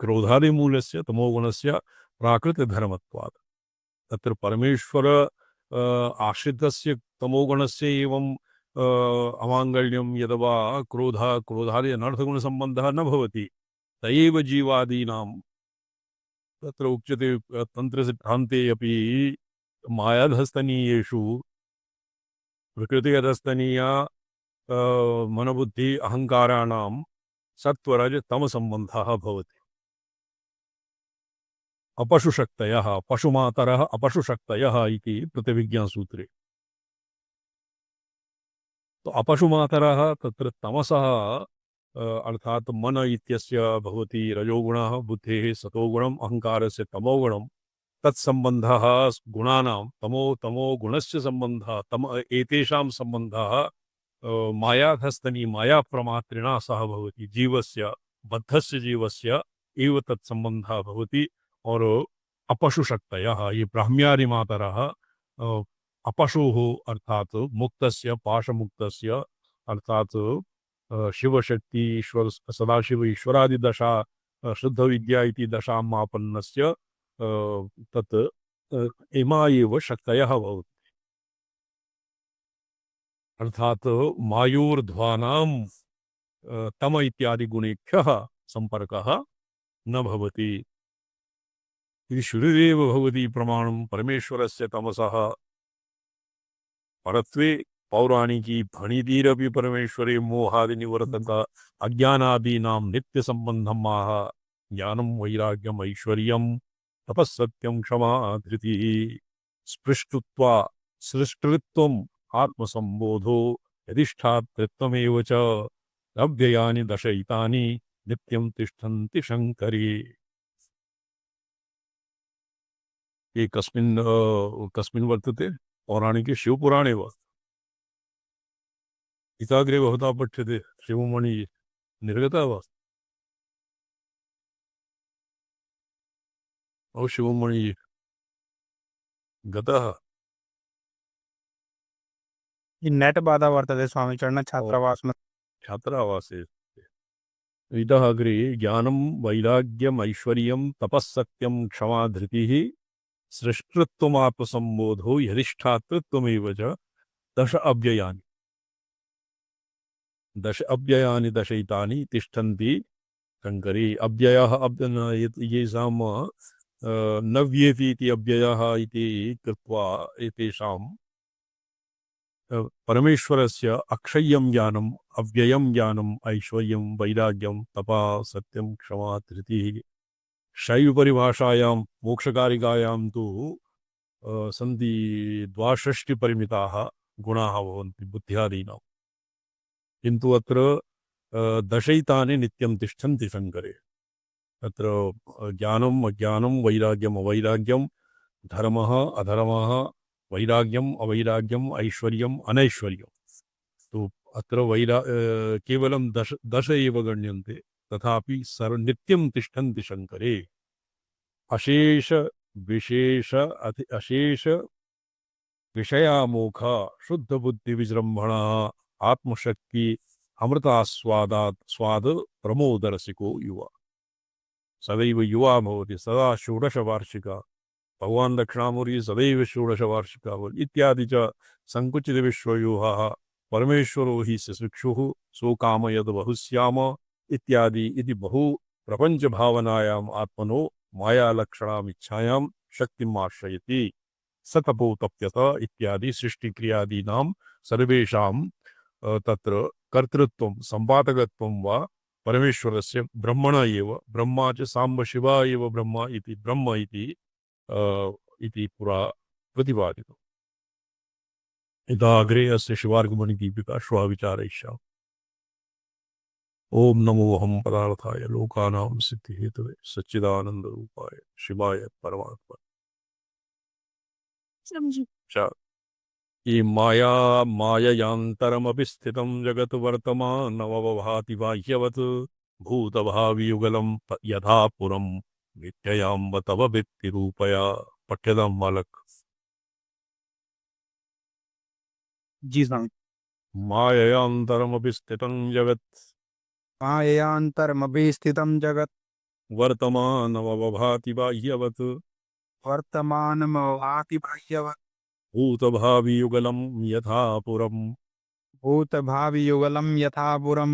क्रोधादिमूलस्य तमोगुणस्य प्राकृतधर्मत्वात् तत्र परमेश्वर आश्रितस्य तमोगुणस्य एवं अमाङ्गल्यं यदवा क्रोधादि अनर्थगुणसम्बन्धः न भवति। त एव जीवादीनां तत्र उच्यते तन्त्रसिद्धान्ते अपि मायाधस्तनीयेषु प्रकृतिगतस्तनीया मनोबुद्धि अहङ्काराणां सत्वरज तमसम्बन्धः भवति। अपशुशक्तयः पशुमातरः अपशुशक्तयः इति प्रतिविज्ञासूत्रे। तो अपशुमातरः तत्र तमसः अर्थात मन इत्यस्य भवति रजोगुणः बुद्धेः सतोगुणम् अहङ्कारस्य तमोगुणं तत्सम्बन्धः गुणानां तमो गुणस्य सम्बन्धः एतेषां सम्बन्धः मायाधस्तनी मायाप्रमात्रिणा सह भवति। जीवस्य बद्धस्य जीवस्य एव तत्सम्बन्धः भवति। और अपशुशक्तयः ये ब्राह्म्यादिमातरः अपशुः अर्थात मुक्तस्य पाशमुक्तस्य अर्थात शिवशक्ति ईश्वर सदाशिव ईश्वरादि दशा शुद्ध विद्या इति दशाम् आपन्नस्य तत् इमा एव शक्तयः भवन्ति। अर्थात मायूर्ध्वानां तम इत्यादि गुणेभ्यः संपर्कः न भवति। इति श्रुतिरेव भवति प्रमाणं परमेश्वरस्य तमसः परत्वे पौराणिकी फणिधीरपि परमेश्वरे मोहादि निवर्तक अज्ञानादीनां नित्य संबंधम आह ज्ञानम वैराग्यम ऐश्वर्यम तपस्सत्यम क्षमा धृतिः स्पृष्टुत्वा सृष्टृत्वम आत्मसंबोधो यदिष्ठातृत्वमेव च अव्ययानि दशैतानि नित्यं तिष्ठन्ति शंकरे। ये कस्मिन् वर्तते पौराणिके शिवपुराणे वा इताग्रे बहुधा पठ्यते शिवमणि निर्गता वा औ शिवमणि गतः ಈ ನೆಟ್ ಬಾಧ ಬರ್ತದೆ ಸ್ವಾಮಿ ಚರಣ ಛಾತ್ರಾವಾಸ छात्रावासे इतः अग्रे ज्ञानं वैराग्यम् ऐश्वर्यं तपस्सत्यं क्षमा धृतिः सृष्टृत्वमात्मसंबोधो यदिष्ठातृत्वमेव च दश अव्ययानि दशैतानि तिष्ठन्ति शंकरे। अव्ययः येषां नव्येति इति अव्ययः इति कृत्वा एतेषां परमेश्वरस्य अक्षय्यं ज्ञानम् अव्ययं ज्ञानम् ऐश्वर्यं वैराग्यं तपः सत्यं क्षमा धृतिः। शैवपरिभाषायां मोक्षकारिकायां तु सन्ति 62 परिमिताः गुणाः भवन्ति बुद्ध्यादीनां, किन्तु अत्र दशैतानि नित्यं तिष्ठन्ति शंकरे। अत्र ज्ञानम् अज्ञानं वैराग्यम् अवैराग्यं धर्मः अधर्मः वैराग्यम् अवैराग्यम् ऐश्वर्यम् अनैश्वर्यं। तो अत्र केवलं दश एव गण्यन्ते, तथापि नित्यं तिष्ठन्ति शंकरे। अशेष विशेष अशेष विषयामोघ शुद्ध बुद्धि विजृंभणा आत्मशक्ति स्वाद प्रमोदरसिको युवा सदैव युवा भवति सदा षोडशवार्षिका। भगवान दक्षिणामूर्ति सदैव षोडशवार्षिका इत्यादि च संकुचित विश्वव्यूहाः परमेश्वरो हि शिक्षुः सो कामयद बहुश्याम इत्यादि इति बहु प्रपंच भावनायाम् आत्मनो माया लक्षणाम् इच्छायां शक्तिम् आश्रयति सतपो तप्यत इत्यादि सृष्टिक्रियादीनां सर्वेषां तत्र कर्तृत्वं संपादकत्वं वा परमेश्वरस्य ब्रह्मण एव। ब्रह्मा च सांब शिवा एव ब्रह्म इति पुरा प्रतिपादितम्। इतः अग्रे अस्य शिवार्गमणिदीपिका श्वः विचारयिष्यामः। ओम नमो अहम पदार्थाय लोकानां सिद्धिहेतवे सच्चिदानंदरूपाय शिवाय परमात्मा। ये माययांतरमपि स्थितं जगत् वर्तमानमवभाति बाह्यवत् भूतभावियुगलं यथा पुरं विद्ययाम्ब तव वृत्तिरूपया। पठ्यतां बालक। जी स्वामी। माययांतरमपि स्थितं जगत् माययांतरमपि स्थितं जगत् वर्तमानमवभाति बाह्यवत् वर्तमानमभाति बाह्यवत् भूतभावियुगलं यथा पुरं भूतभावियुगलं यथा पुरं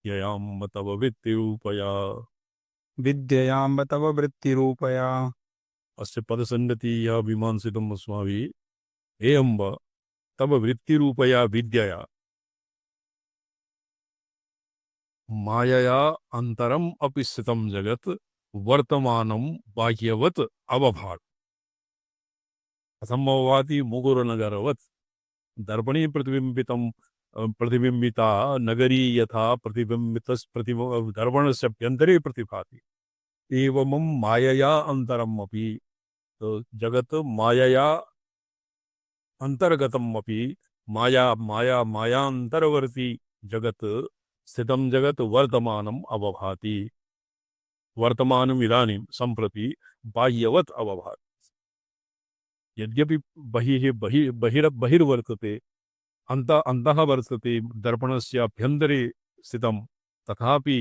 ययाम्ब तव वृत्तिरूपया। विद्ययाम्ब तव वृत्तिरूपया। अस्य पदसंगतिः मीमांसितम् अस्माभिः। हे अम्ब तव वृत्तिरूपया विद्यया मायया अंतरम अपि स्थितं जगत् वर्तमानं बाह्यवत् अवभात्। कथम् अवभाति? मुगुरनगरवत्। दर्पणे प्रतिबिंबिता नगरी यथा दर्पणस्य अभ्यन्तरे प्रतिभाति एवं मायया अंतरम अपि। तो जगत् मायया अंतर्गतम अपि मायांतरवर्ती जगत् स्थितं जगत् वर्तमानम् अवभाति। वर्तमानम् इदानीं सम्प्रति बाह्यवत् अवभाति। यद्यपि बहिर्वर्तते अन्तः वर्तते दर्पणस्य अभ्यन्तरे स्थितं, तथापि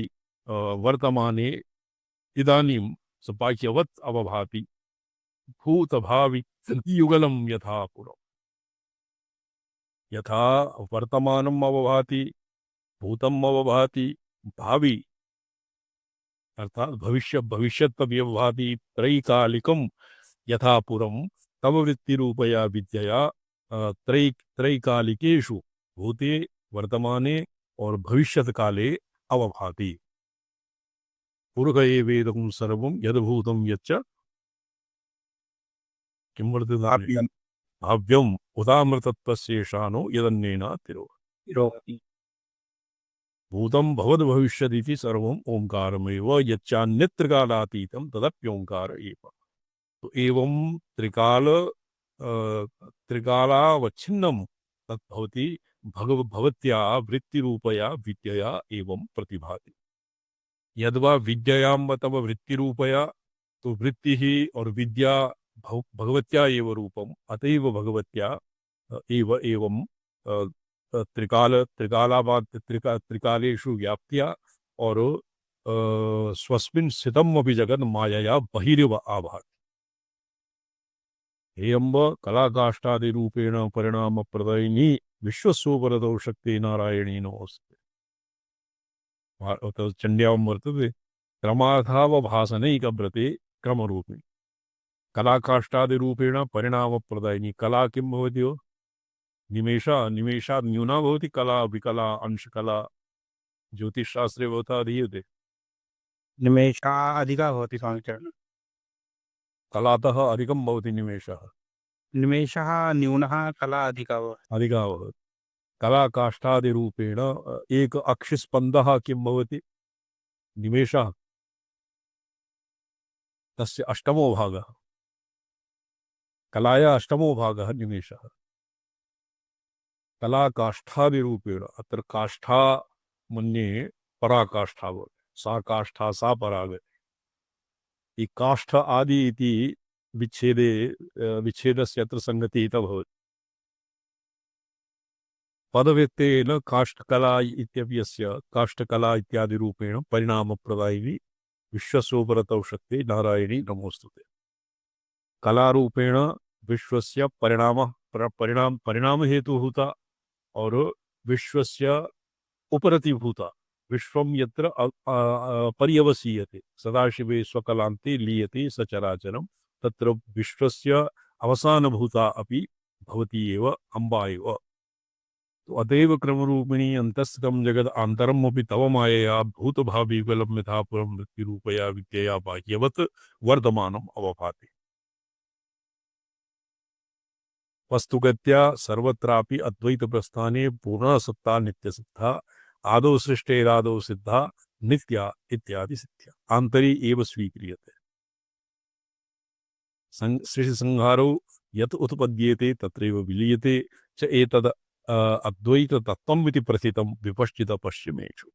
वर्तमाने इदानीं स बाह्यवत् अवभाति। भूतभावि युगलं यथा पुरम्। यथा वर्तमानम् अवभाति भूतम् अवभाति भावी अर्थात भविष्यत् व्यवभाति त्रैकालिकं यथा पुरं तव वृत्तिरूपया विद्यया त्रैकालिकेषु भूते वर्तमाने और भविष्यत् काले अवभाति। पुरुष एवेदं सर्वं यद्भूतं यच्च किं वर्तते भाव्यम उदामृतत्वशेषानो यदन्येन तिरो तिरोहति। भूतं भवद् भविष्यदिति सर्वम् ओंकारमेव यच्चान्यत्र कालातीतं तदप्योंकार एव। तो एवं त्रिकालावच्छिन्नं तद्भवति भगवत्या वृत्तिरूपया विद्यया एवं प्रतिभाति। यद्वा विद्यायां तव वृत्तिरूपया, तो वृत्ति ही और विद्या भगवत्या एव रूपम, अतएव भगवत्या एव एवं त्रिकालेषु व्याप्त्या और स्वस्मिन् स्थितम् अपि जगन् मायया बहिरिव आभाति। हे अम्ब कलाकाष्ठादिरूपेण परिणाम प्रदायिनी विश्वस्योपरतो शक्ति नारायणी नमोस्तुते। चंड्यां वर्तते क्रमार्थावभासनैकव्रते क्रमरूपिणी कलाकाष्ठादिरूपेण परिणाम प्रदायिनी। कला किं भवति हो? निमेषात् न्यूना भवति कला, विकला, अंशकला ज्योतिषशास्त्रे भवता दीयते। निमेषा अधिका भवति स्वामिचरण। कलातः अधिकं भवति निमेषः। निमेषः न्यूनः, कला अधिका भवति। अधिका भवति। कलाकाष्ठादिरूपेण एक अक्षिस्पन्दः किं भवति? निमेषः, तस्य अष्टमो भागः। कलाया अष्टमो भागः निमेषः। कलाकाष्ठादिरूपेण अत्र काष्ठा मन्ये पराकाष्ठा भवति। सा काष्ठा सा परागति। काष्ठ आदि इति विच्छेदस्य अत्र संगतिः भवति। पदव्यक्तेन काष्ठकला इत्यप्यस्य काष्ठकला इत्यादि रूपेण परिणाम प्रदायिनी विश्वस्योपरतौ शक्ति नारायणी नमोस्तुते। कला रूपेण विश्वस्य परिणाम हेतु भूता और विश्वस्य उपरतिभूता। विश्वं यत्र पर्यवसीयते सदाशिवे स्वकलान्ते लीयते सचराचरं तत्र विश्वस्य अवसानभूता अपि भवति एव अम्बा एव। तो अतएव क्रमरूपिणी अंतस्थितं जगद आन्तरमपि तव मायया भूतभाविकलं यथा पुरं वृत्तिरूपया विद्यया बाह्यवत् वर्धमानम् अवभाति। वस्तुगत्या सर्वत्रापि अद्वैत प्रस्थाने पूर्ण सत्ता नित्य सिद्धा आदौ सृष्टेरादौ सिद्धा नित्या इत्यादि सिद्ध्या आंतरी एव स्वीक्रियते। सृष्टि संहारो यत् उत्पद्येते तत्रैव विलीयते च एतद् अद्वैत तत्त्वम् इति प्रथितं विपश्चित पश्चिमेषु।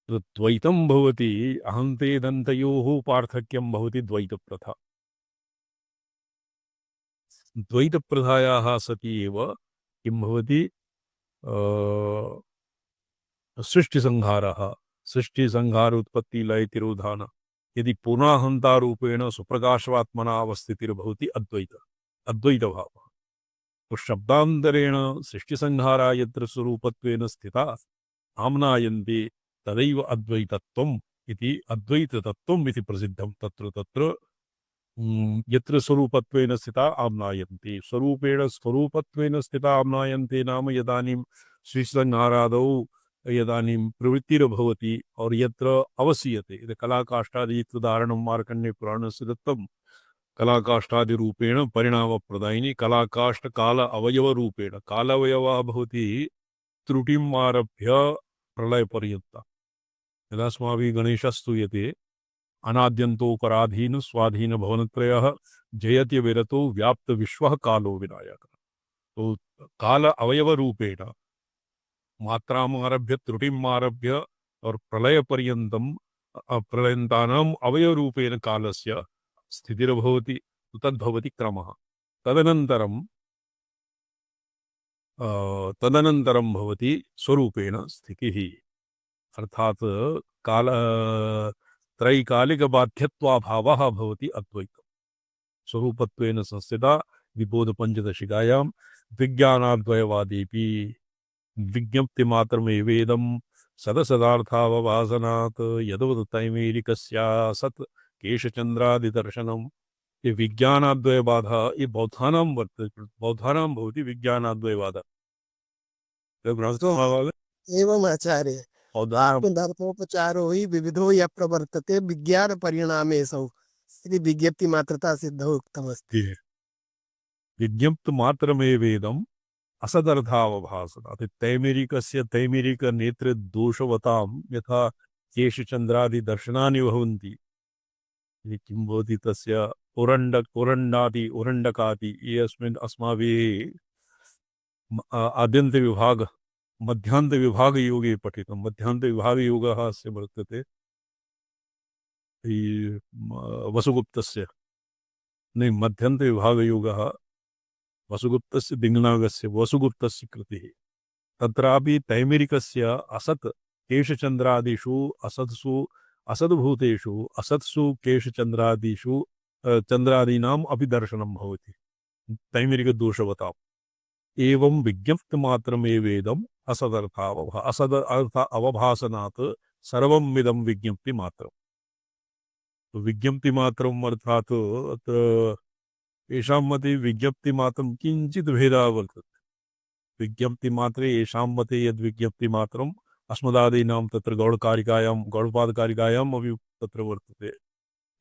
द्वैतं भवति अहन्ते दन्तयोः पार्थक्यं भवति द्वैत प्रथा। द्वैत प्रथायाः सति एव किं भवति सृष्टिसंहारः। सृष्टिसंहार उत्पत्ति लय तिरोधान। यदि पुनःहन्ता रूपेण सुप्रकाशवात्मना अवस्थितिर्भवति अद्वैत भावः। तो शब्दान्तरेण सृष्टिसंहारा यत्र स्वरूपत्वेन स्थिता आम्नायन्ते तदैव अद्वैतत्वम् इति अद्वैततत्त्वम् इति प्रसिद्धं। तत्र यत्र स्वरूपत्वेन स्थिता आम्नायन्ते। स्वरूपत्वेन स्थिता आम्नायन्ते नाम यदानीं सृष्टिसंहारादौ यदानीं प्रवृत्तिर्भवति और यत्र अवसीयते। कलाकाष्ठादि उदाहरणं मार्कण्डेय पुराणस्य दत्तं। कलाकाष्ठादिरूपेण परिणामप्रदायिनी कलाकाष्ठ काल अवयवरूपेण। कालावयवः भवति त्रुटिम् आरभ्य प्रलयपर्यन्ता। यदा अस्माभिः गणेशः स्तूयते अनाद्यन्तोपराधीन स्वाधीन भवनत्रयः जयति विरतो व्याप्त विश्वः कालो विनायक। तो काल अवयव रूपेण मात्राम् आरभ्य त्रुटिम् आरभ्य और प्रलय पर्यन्तं प्रलयन्तानाम् अवयव रूपेण कालस्य स्थितिर्भवति। तद्भवति क्रमः। तदनन्तरं भवति स्वरूपेण स्थितिः। अर्थात् काल त्रैकालिक बाध्यत्वाभावः भवति अद्वैतम्। स्वरूपत्वेन संस्थिता विबोध पंचदशिकायां विज्ञानाद्वयवादीपि विज्ञप्तिमात्रमेवेदं सदसदार्थावभासनात् यदवत् तैमेरिकस्या सत् केशचन्द्रादिदर्शनम् ये विज्ञानाद्वयबाधः ये बौद्धानां वर्तते, बौद्धानां भवति विज्ञानाद्वयबाधः। एवम् आचार्य धर्मोपचारो हि विविधो यः प्रवर्तते विज्ञान परिणामेषु इति विज्ञप्ति मात्रता सिद्धौ उक्तमस्ति। विज्ञप्ति मात्रमेवेदम् असदर्थावभासते तैमिरिकस्य तैमिरिक नेत्र दोषवतां यथा केशचन्द्रादि भवन्ति। ये किं भवति तस्य उरण्डादि ये अस्मिन् अस्माभिः आद्यन्तविभाग मध्यान्तविभागयोगे पठितं। मध्यान्तविभागयोगः अस्य वर्तते वसुगुप्तस्य नहीं मध्यन्तविभागयोगः वसुगुप्तस्य दिङ्नागस्य वसुगुप्तस्य कृतिः। तत्रापि तैमिरिकस्य असत् केशचन्द्रादिषु असत्सु असद्भूतेषु असत्सु केशचन्द्रादिषु चन्द्रादीनाम् अपि दर्शनं भवति तैमिरिकदोषवताम्। एवं विज्ञप्तिमात्रमेवेदम् असद अर्थ अवभासनात् सर्वम् इदं विज्ञप्तिमात्रम्। विज्ञप्तिमात्रम् अर्थात् अत्र येषां मते विज्ञप्तिमात्रं किञ्चित् भेदः वर्तते। विज्ञप्तिमात्रे येषां मते यद् विज्ञप्तिमात्रम् अस्मदादीनां तत्र गौडपादकारिकायाम् अपि तत्र वर्तते,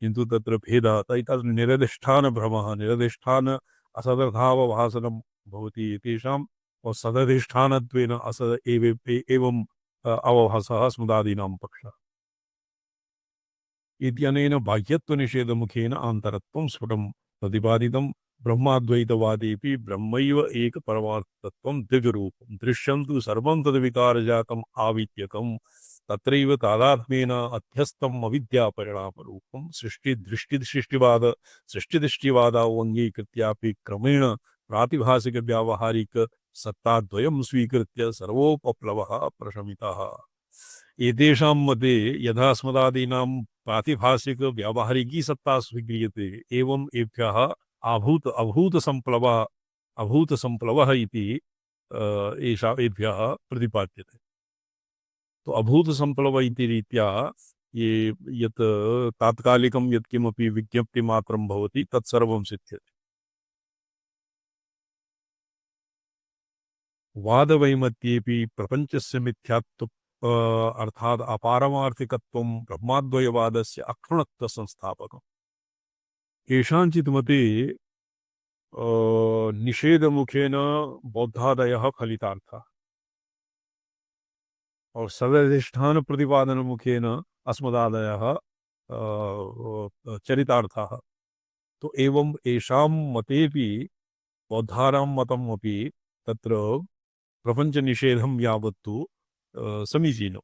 किन्तु तत्र भेदः तत् निरधिष्ठानभ्रमः निरधिष्ठान असदर्थावभासनं भवति तेषां सदधिष्ठानत्वेन एवम् अवभासः अस्मदादीनां पक्षः। इत्यनेन बाह्यत्वनिषेधमुखेन आन्तरत्वं स्फुटं प्रतिपादितं। ब्रह्माद्वैतवादेपि ब्रह्मैव एक परमार्थतत्त्वं दिव्यरूपं दृश्यं तु सर्वं तद्विकारजातम् आविद्यकं तत्रैव तादात्म्येन अध्यस्तम् अविद्यापरिणामरूपं सृष्टिदृष्टिवादावङ्गीकृत्यापि क्रमेण प्रातिभासिकव्यावहारिक सत्ताद्वयं स्वीकृत्य सर्वोपप्लवः प्रशमितः। एतेषां मते यथा अस्मदादीनां प्रातिभासिक व्यावहारिकी सत्ता स्वीक्रियते एवं एभ्यः अभूत संप्लवः इति एभ्यः प्रतिपाद्यते। तो अभूत संप्लव इति रीत्या ये यत् तात्कालिकं यत्किमपि विज्ञप्तिमात्रं भवति तत्सर्वं सिद्ध्यति। वादवैमत्येपि प्रपञ्चस्य मिथ्यात्व अर्थात अपारमार्थिकत्वं ब्रह्माद्वयवादस्य अक्षुणत्व संस्थापकम्। केषाञ्चित् मते निषेधमुखेन बौद्धादयः फलितार्थः और सदधिष्ठान प्रतिपादन मुखेन अस्मदादयः चरितार्थः। तो एवं येषां मतेपि बौद्धानां मतम् अपि तत्र प्रपञ्च निषेधं यावत्तु समीचीनं,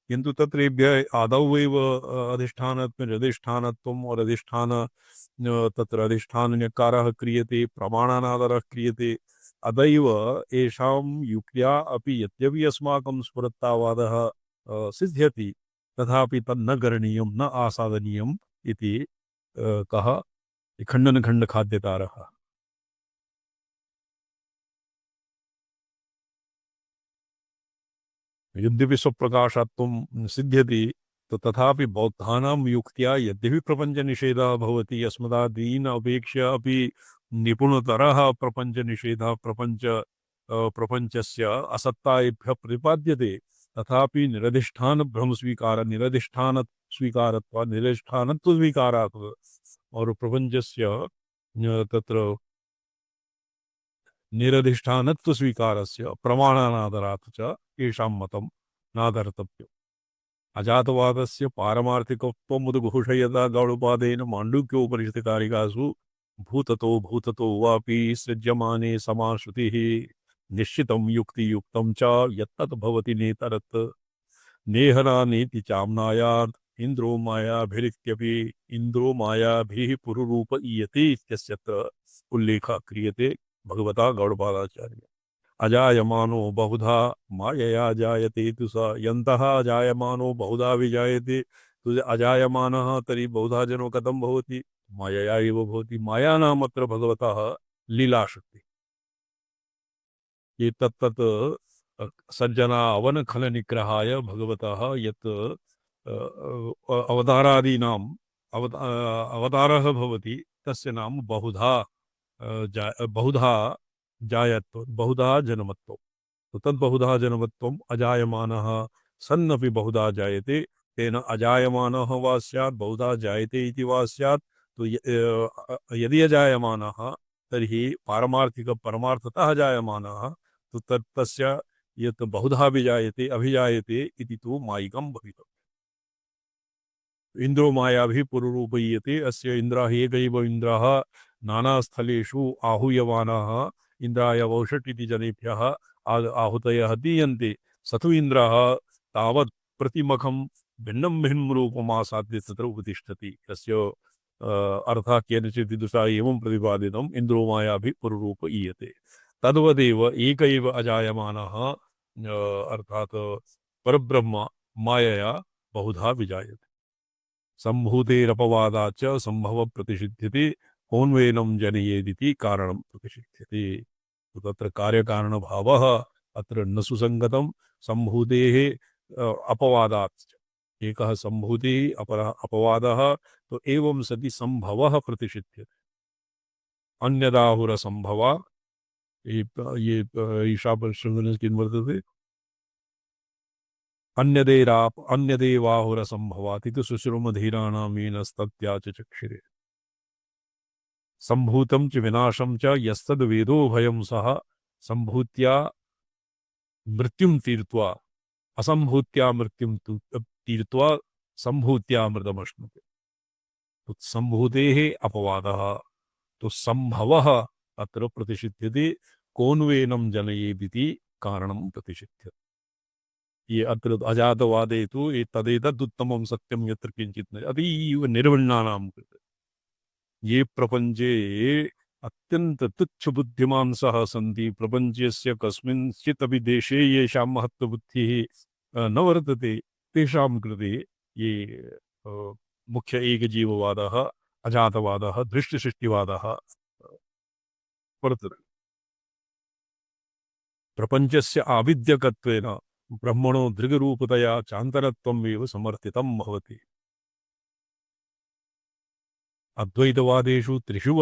किन्तु तत्रेभ्यः आदौ एव अधिष्ठानत्वम् और अधिष्ठान तत्र अधिष्ठानकारः क्रियते, प्रमाणानादरः क्रियते। अतएव येषां युक्त्या अपि यद्यपि अस्माकं स्फुरत्तावादः सिद्ध्यति तथापि तन्न करणीयं न आसादनीयम् इति कः खण्डनखण्डखाद्यतारः। यद्यपि स्वप्रकाशत्वं सिद्ध्यति तो तथापि बौद्धानां युक्त्या यद्यपि प्रपञ्चनिषेधः भवति अस्मदादीन् अपेक्ष्य अपि निपुणतरः प्रपञ्चनिषेधः प्रपञ्चस्य असत्तायेभ्यः प्रतिपाद्यते तथापि निरधिष्ठानत्वस्वीकारात् और प्रपञ्चस्य तत्र निरधिष्ठानत्वस्वीकारस्य प्रमाणानादरात् च येषां मतं नादर्तव्यम्। अजातवादस्य पारमार्थिकत्वम् उद्घोषयता गौडपादेन माण्डूक्योपनिषत्कारिकासु भूततो वापि सृज्यमाने समाश्रुतिः निश्चितं युक्तियुक्तं च यत्तत् भवति नेतरत् नेहनानेति चाम्नायात् इन्द्रो मायाभिरित्यपि इन्द्रो मायाभिः पुरुरूप ईयते इत्यस्य उल्लेखः क्रियते भगवता गौडपादाचार्य। अजायमानो बहुधा मायया जायते तु स यन्तः अजायमानो बहुधा विजायते तु अजायमानः तर्हि बहुधा जनो कथं भवति मायया एव भवति। माया नाम अत्र भगवतः लीलाशक्ति। एतत्तत् सज्जना अवनखलनिग्रहाय भगवतः यत् अवतारादीनाम् अवतारः भवति तस्य नाम बहुधा जायत्व बहुधा जन्मत्व। तो तद बहुधा जन्मत्वम अजायमानः सन्नपि बहुधा जायते तेन अजायमानः वा स्यात् बहुधा जायते इति वा स्यात्। तो यदि अजायमानः तर्हि पारमार्थिक परमार्थतः जायमानः तो तस्य यत् बहुधा विजायते अभिजायते इति तु मायिकं भवितव्यम्। इंद्रो मायाभिः पुरुरूपय्यते अस्य इन्द्रः एकैव इन्द्रः नानास्थलेषु आहूयमानः इन्द्राय वौषट् इति जनेभ्यः आहुतयः दीयन्ते। स तु इन्द्रः तावत् प्रतिमखं भिन्नं भिन्नं रूपमासाद्य तत्र उपतिष्ठति। तस्य अर्थः केनचित् विदुषा एवं प्रतिपादितम् इन्द्रो मायाभिः पुरुरूपय्यते। तद्वदेव एक एव अजायमानः अर्थात् परब्रह्म मायया बहुधा विजायते। सम्भूतेरपवादाच्च संभव प्रतिषिध्यते कौन्वेनं जनयेदिति कारणं प्रतिषिध्यते। तो तत्र कार्यकारणभावः अत्र न सुसङ्गतं। सम्भूतेः अपवादाच्च एकः सम्भूतिः अपरः अपवादः। तो एवं सति संभवः प्रतिषिध्यते। अन्यदाहुरसम्भवा ये ईशापनिषदि किं वर्तते अन्यदेवाहुरसम्भवात् इति सुश्रुमधीराणामीनस्तत्याचक्षिरे सम्भूतं च विनाशं च यस्तद्वेदो भयं सः सम्भूत्या मृत्युं तीर्त्वा असम्भूत्या मृत्युं तीर्त्वा सम्भूत्या मृतमश्नुते। तो सम्भूतेः अपवादः तो संभवः अत्र प्रतिषिध्यते कौन्वेनं जनयेदिति कारणं प्रतिषिध्यते। ये अत्र अजातवादे तु तदेतदुत्तमं सत्यं यत्र किञ्चित् न अतीव निर्विण्णानां कृते ये प्रपञ्चे अत्यन्त तुच्छ बुद्धिमांसः सन्ति प्रपञ्चस्य कस्मिंश्चित् अपि देशे येषां महत्त्वबुद्धिः न वर्तते तेषां कृते ये मुख्य एकजीववादः अजातवादः दृष्टिसृष्टिवादः वर्तते। प्रपञ्चस्य आविद्यकत्वेन ब्रह्मणो दृग्रूपतया चान्तरत्वमेव समर्थितं भवति। अद्वैतवादेषु त्रिषु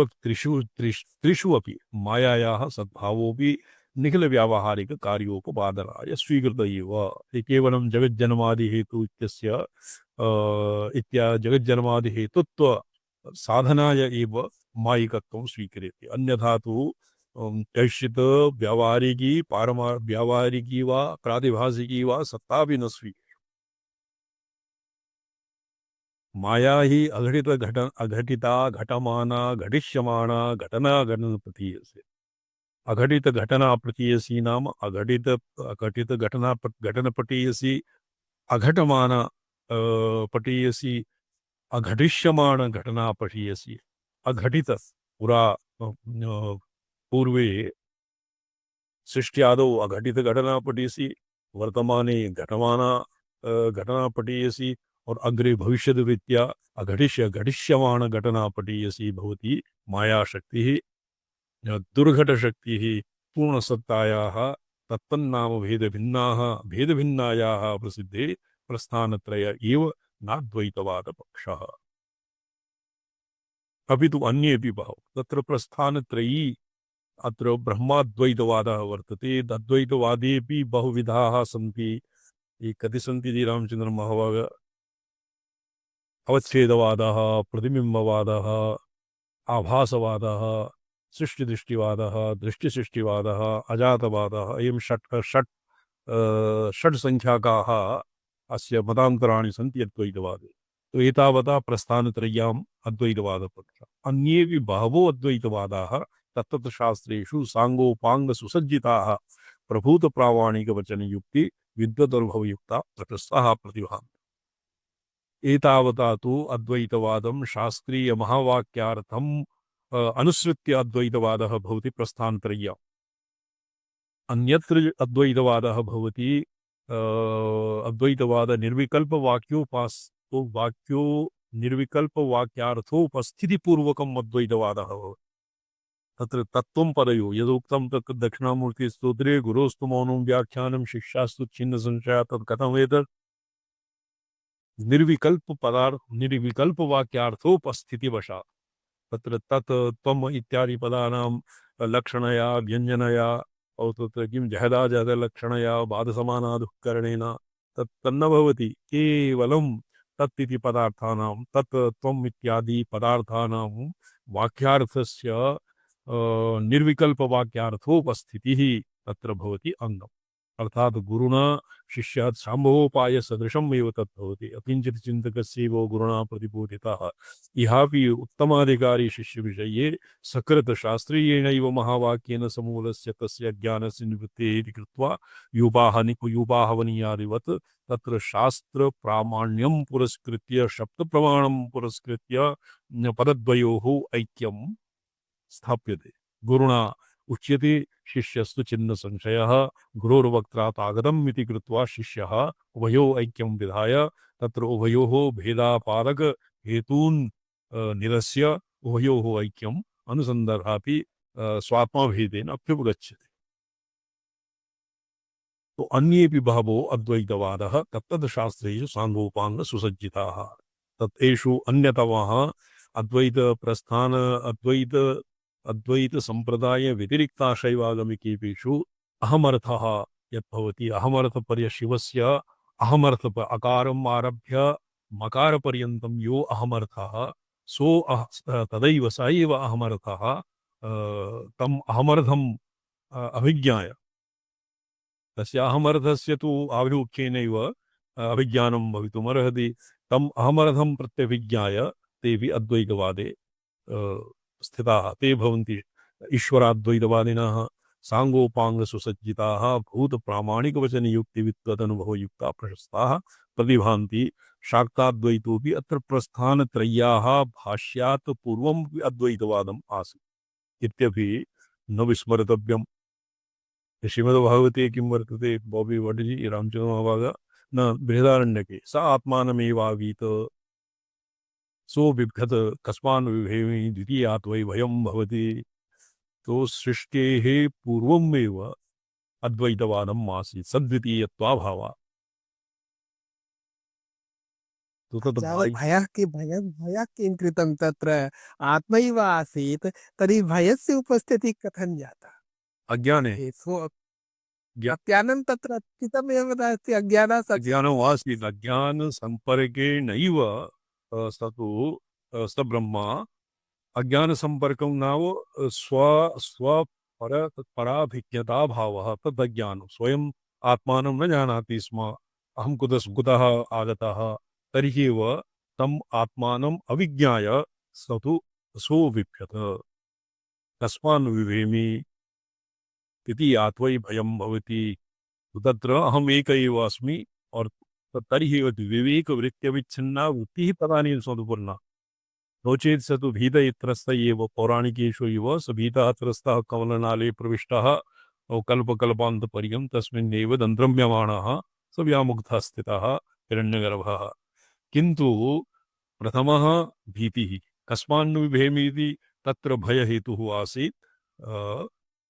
अपि मायायाः सद्भावोऽपि निखिलव्यावहारिककार्योपपादनाय स्वीकृत एव। केवलं जगज्जन्मादिहेतु इत्यस्य जगज्जन्मादिहेतुत्व साधनाय एव मायिकत्वं स्वीक्रियते। अन्यथा तु कैश्चित् व्यावहारिकी वा प्रातिभासिकी वा सत्तापि न स्वीक्रियते। माया ही अघटिता घटमाना घटिष्यमाणा घटना घटन प्रतीयसे। अघटित घटना प्रतीयसी नाम अघटित घटना घटन पटीयसी अघटमाना पटीयसी अघटिष्यमाण घटना पटीयसी। अघटित पुरा पूर्वे सृष्ट्यादौ अघटित घटना पटीयसी वर्तमाने घटमाना घटना पटीयसी और अग्रे भविष्यद्रीत्या घटिष्यमाण घटना पटीयसी भवति। माया शक्ति दुर्घट शक्ति पूर्णसत्तायाः तत्तन्नाम भेदभिन्नायाः प्रसिद्धे प्रस्थानत्रय एव नाद्वैतवाद पक्षः। अपि तु अन्येपि बहवः तत्र प्रस्थानत्रयी अत्र ब्रह्माद्वैतवादः वर्तते। अद्वैतवादेपि बहुविधाः सन्ति। ये कति सन्ति इति रामचन्द्र महाभाग अवच्छेदवादः प्रतिबिम्बवादः आभासवादः सृष्टिदृष्टिवादः दृष्टिसृष्टिवादः अजातवादः एवं षट् संख्याकाः अस्य मतान्तराणि सन्ति अद्वैतवादे। तो एतावता प्रस्थानत्रय्याम् अद्वैतवादपक्षः। अन्येपि बहवो अद्वैतवादाः तत्तत् शास्त्रेषु साङ्गोपाङ्ग सुसज्जिताः प्रभूतप्रामाणिकवचनयुक्ति विद्वदनुभवयुक्ता प्रशस्ताः प्रतिभान्ति। एतावता तु अद्वैतवादं शास्त्रीय महावाक्यार्थम् अनुसृत्य अद्वैतवादः भवति प्रस्थानत्रय्याम्। अन्यत्र अद्वैतवादः भवति अद्वैतवाद वाक्यो निर्विकल्पवाक्यार्थोपस्थितिपूर्वकम् अद्वैतवादः भवति। तत्र तत्त्वं पदयो यदुक्तं तत् दक्षिणामूर्तिस्तोत्रे गुरोस्तु मौनं व्याख्यानं शिष्यास्तु छिन्न संशया तत् कथमेतत् निर्विकल्प वाक्यार्थोपस्थितिवशात् तत्र तत् त्वम् इत्यादि पदानां लक्षणया व्यञ्जनया औ तत्र किं जहदाजहदलक्षणया बाधसमानादुःकरणेन तन्न भवति। केवलं तत् इति पदार्थानां तत् त्वम् इत्यादि पदार्थानां वाक्यार्थस्य निर्विकल्पवाक्यार्थोपस्थितिः तत्र भवति अङ्गम्। अर्थात् गुरुणा शिष्यात् शाम्भवोपायसदृशम् एव तत् भवति। अकिञ्चित् चिन्तकस्यैव गुरुणा प्रतिबोधितः। इहापि उत्तमाधिकारी शिष्यविषये सकृतशास्त्रीयेणैव महावाक्येन समूलस्य तस्य ज्ञानस्य निवृत्तेः इति कृत्वा युपाहवनीयादिवत् तत्र शास्त्रप्रामाण्यं पुरस्कृत्य शब्दप्रमाणं पुरस्कृत्य पदद्वयोः ऐक्यं स्थाप्यते। गुरुणा उच्यते शिष्यस्तु छिन्न संशयः गुरोर्वक्त्रात् आगतम् इति कृत्वा शिष्यः उभयोः ऐक्यं विधाय तत्र उभयोः भेदापादक हेतून् निरस्य उभयोः ऐक्यम् अनुसन्दर्भापि स्वात्माभेदेन अभ्युपगच्छति। तो अन्येपि बहवो अद्वैतवादः तत्तद् शास्त्रेषु साङ्गोपाङ्ग सुसज्जिताः। तत्तेषु अन्यतमः अद्वैत प्रस्थान अद्वैत संप्रदाय व्यतिरिक्ता शैवागमिकेषु अहमर्थः यद्भवति अहमर्थपर्य शिवस्य अहमर्थ अकारम् आरभ्य मकारपर्यन्तं यो अहमर्थः सो तदैव स एव अहमर्थः तम् अहमर्थम् अभिज्ञाय तस्य अहमर्थस्य तु आभिमुख्येनैव अभिज्ञानं भवितुमर्हति। तम् अहमर्थं प्रत्यभिज्ञाय तेऽपि अद्वैतवादे स्थिताः ते भवन्ति ईश्वराद्वैतवादिनः साङ्गोपाङ्गसुसज्जिताः भूतप्रामाणिकवचनयुक्तिवित्तदनुभवयुक्ताः प्रशस्ताः प्रतिभान्ति। शाक्ताद्वैतोऽपि अत्र प्रस्थानत्रय्याः भाष्यात् पूर्वम् अद्वैतवादम् आसीत् इत्यपि न विस्मर्तव्यम्। श्रीमद्भागवते किं वर्तते बॉबी वडजी रामचन्द्रमहाभागा न बृहदारण्यके स आत्मानमेवावीत सो बिभ्यत कस्मान् विभेमि द्वितीयात् वै भयं भवति। तो सृष्टेः पूर्वमेव अद्वैतवादम् आसीत् सद्वितीयत्वाभावात्। तो तत् भयः किं कृतं तत्र आत्मैव आसीत् तर्हि भयस्य उपस्थितिः कथं जाता? अज्ञाने अज्ञानं तत्र अस्तित्वमेव नास्ति अज्ञानम् आसीत् अज्ञानसम्पर्केणैव स तु स ब्रह्मा अज्ञानसम्पर्कं नाम पराभिज्ञताभावः तदज्ञानं स्वयम् आत्मानं न जानाति स्म अहं कुतः आगतः तर्हि एव तम् आत्मानम् अविज्ञाय स तु सोऽबिभ्यत कस्मान् विभेमि इति आत्वै भयं भवति। तत्र अहम् एक एव अस्मि और तर्हि विवेकवृत्त्यविच्छिन्ना वृत्तिः तदानीं स्वतुपूर्णा नो चेत् स तु भीतत्रस्त एव पौराणिकेषु इव स भीतः त्रस्तः कमलनाले प्रविष्टः कल्पकल्पान्तपर्यं तस्मिन्नेव दन्द्रम्यमाणः स व्यामुग्धः स्थितः हिरण्यगर्भः। किन्तु प्रथमः भीतिः कस्मान् विभेमि इति तत्र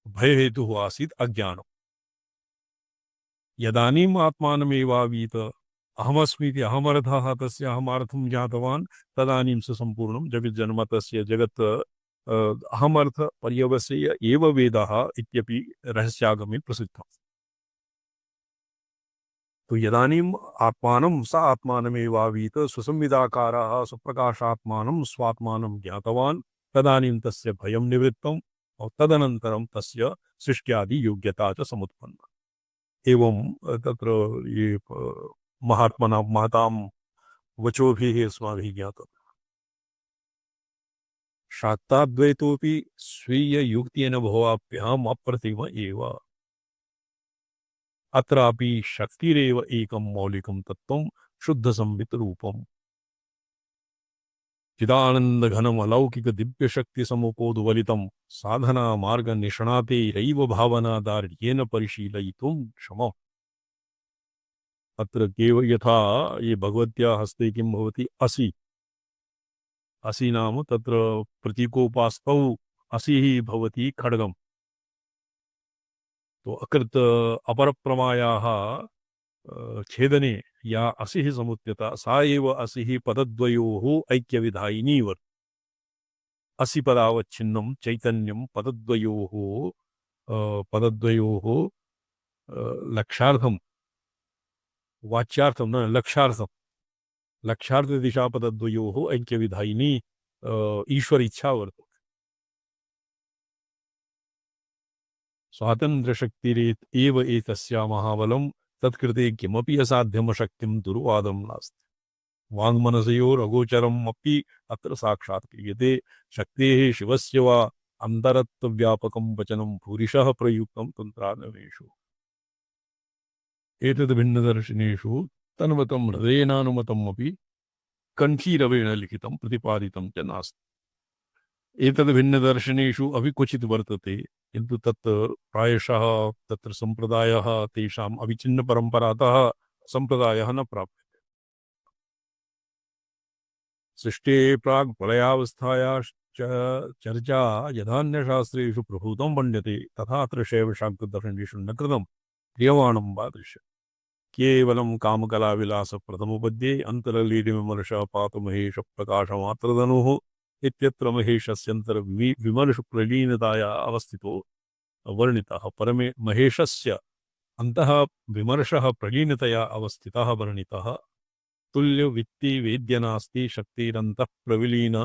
भयहेतुः आसीत् अज्ञानम्। यदानीम् आत्मानमेवावीत अहमस्मीति अहमर्थः तस्य अहमार्थं ज्ञातवान् तदानीं स सम्पूर्णं जगज्जन्म तस्य जगत् अहमर्थ पर्यवस्य एव वेदः इत्यपि रहस्यागमे प्रसिद्धम्। तो यदानीम् आत्मानं स आत्मानमेवावीत स्वसंविदाकारः स्वप्रकाशात्मानं स्वात्मानं ज्ञातवान् तदानीं तस्य भयं निवृत्तम् और तदनन्तरं तस्य सृष्ट्यादि योग्यता च समुत्पन्ना। एवं तत्र ये महात्मना महतां वचोभिः अस्माभिः ज्ञातम्। शाक्ताद्वैतोऽपि स्वीययुक्त्यनुभवाभ्याम् अप्रतिम एव। अत्रापि शक्तिरेव एकं मौलिकं तत्त्वं शुद्धसंवितरूपम्। चिदानन्दघनम् अलौकिकदिव्यशक्तिसमुपोद्वलितं साधनामार्गनिष्णातेरैव भावनादार्ढ्येन परिशीलयितुं क्षमः। अत्र केवल यथा ये भगवत्याः हस्ते किं भवति असि नाम तत्र प्रतीकोपास्तौ असिः भवति खड्गम्। तो अकृत अपरप्रमायाः छेदने या असिः समुच्यता सा एव असिः पदद्वयोः ऐक्यविधायिनी वर्तते। असिपदावच्छिन्नं चैतन्यं पदद्वयोः लक्षार्थं वाच्यार्थं न लक्षार्थं लक्षार्थदिशापदद्वयोः ऐक्यविधायिनी ईश्वर इच्छा वर्तते। स्वातन्त्र्यशक्तिरेत एव एतस्या महाबलं तत्कृते किमपि असाध्यमशक्तिं दुर्वादं नास्ति। वाङ्मनसयोर अगोचरम् अपि अत्र साक्षात् क्रियते। शक्तेः शिवस्य वा अन्तरत्वव्यापकं वचनं भूरिशः प्रयुक्तं तन्त्रागमेषु एतद् भिन्नदर्शनेषु तन्वतं हृदयेनानुमतम् अपि कण्ठीरवेण लिखितं प्रतिपादितं च नास्ति। एतद् भिन्नदर्शनेषु अपि क्वचित् वर्तते, किन्तु तत् प्रायशः तत्र सम्प्रदायः तेषाम् अविच्छिन्नपरम्परातः सम्प्रदायः न प्राप्यते। सृष्टेः प्राक् प्रलयावस्थायाश्च चर्चा यथान्यशास्त्रेषु प्रभूतं मन्यते तथा अत्र शैवशाक्तदर्शनेषु न कृतं क्रियमाणं वा दृश्यते। केवलं कामकलाविलासप्रथमपद्ये अन्तरलीनविमर्शः पातुमहेश प्रकाशमात्रधनुः इत्यत्र महेशस्यन्तर्विमर्शप्रलीनताया अवस्थितो वर्णितः। परमे महेशस्य अन्तः विमर्शः प्रलीनतया अवस्थितः वर्णितः। तुल्यवित्ति वेद्य नास्ति शक्तिरन्तः प्रविलीन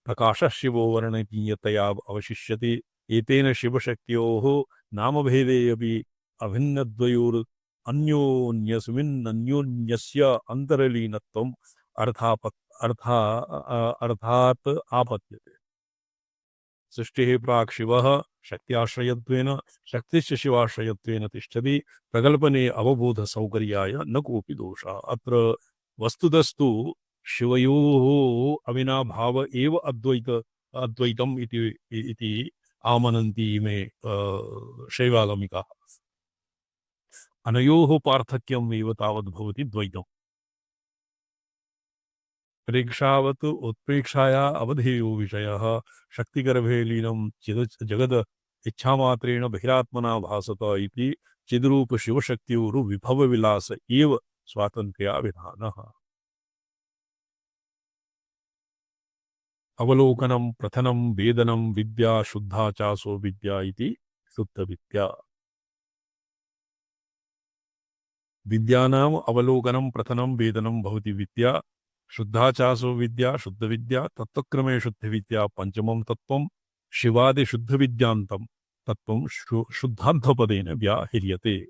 प्रकाशः शिवो वर्णनीयतया अवशिष्यते। एतेन शिवशक्त्योः नामभेदे अपि अभिन्नद्वयोर् अन्योन्यस्मिन्नन्योन्यस्य अन्तरलीनत्वम् अर्थात् आपद्यते। सृष्टिः प्राक् शिवः शक्त्याश्रयत्वेन शक्तिश्च शिवाश्रयत्वेन तिष्ठति। प्रकल्पने अवबोधसौकर्याय न कोऽपि दोषः। अत्र वस्तुतस्तु शिवयोः अविनाभाव एव अद्वैतम् इति आमनन्ति इमे शैवागमिकाः। अनयोः पार्थक्यम् एव तावद् भवति द्वैतम्। प्रेक्षावत् उत्प्रेक्षाया अवधेयो विषयः शक्तिगर्भे लीनं जगद इच्छामात्रेण बहिरात्मना भासत इति चिद्रूप शिवशक्त्योर्विभवविलास एव स्वातन्त्र्याविधानः। अवलोकनं प्रथनं वेदनं विद्या शुद्धा चासो विद्या इति शुद्धविद्या। विद्यानाम् अवलोकनं प्रथनं वेदनं भवति विद्या शुद्धा चासो विद्या शुद्धविद्या। तत्त्वक्रमे शुद्धविद्या पंचमं तत्त्वं शिवादिशुद्धविद्यान्तं तत्त्वं शुद्धाध्वपदेन व्याह्रियते।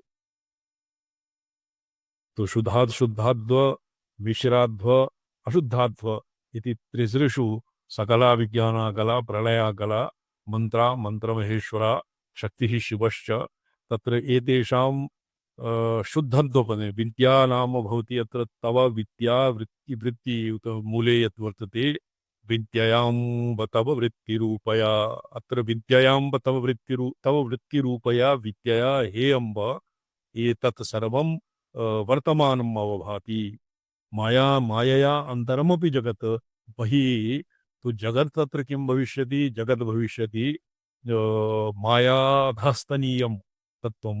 तो शुद्धाद् शुद्धाध्व मिश्राध्व अशुद्धाध्व इति त्रिसृषु सकला विज्ञानाकला प्रलयाकला मंत्रा मंत्रमहेश्वरा शक्तिः शिवश्च तत्र एतेषां शुद्धत्वपदे विद्या नाम भवति अत्र तव विद्या वृत्ति उत मूले यत् वर्तते विद्यायां तव वृत्तिरूपया। अत्र विद्यायां तव वृत्तिरूपया विद्यया हे अम्ब एतत् सर्वं वर्तमानम् अवभाति। मायया अन्तरमपि जगत् बहिः तु जगत् तत्र किं भविष्यति जगत् भविष्यति मायाधस्तनीयं तत्त्वं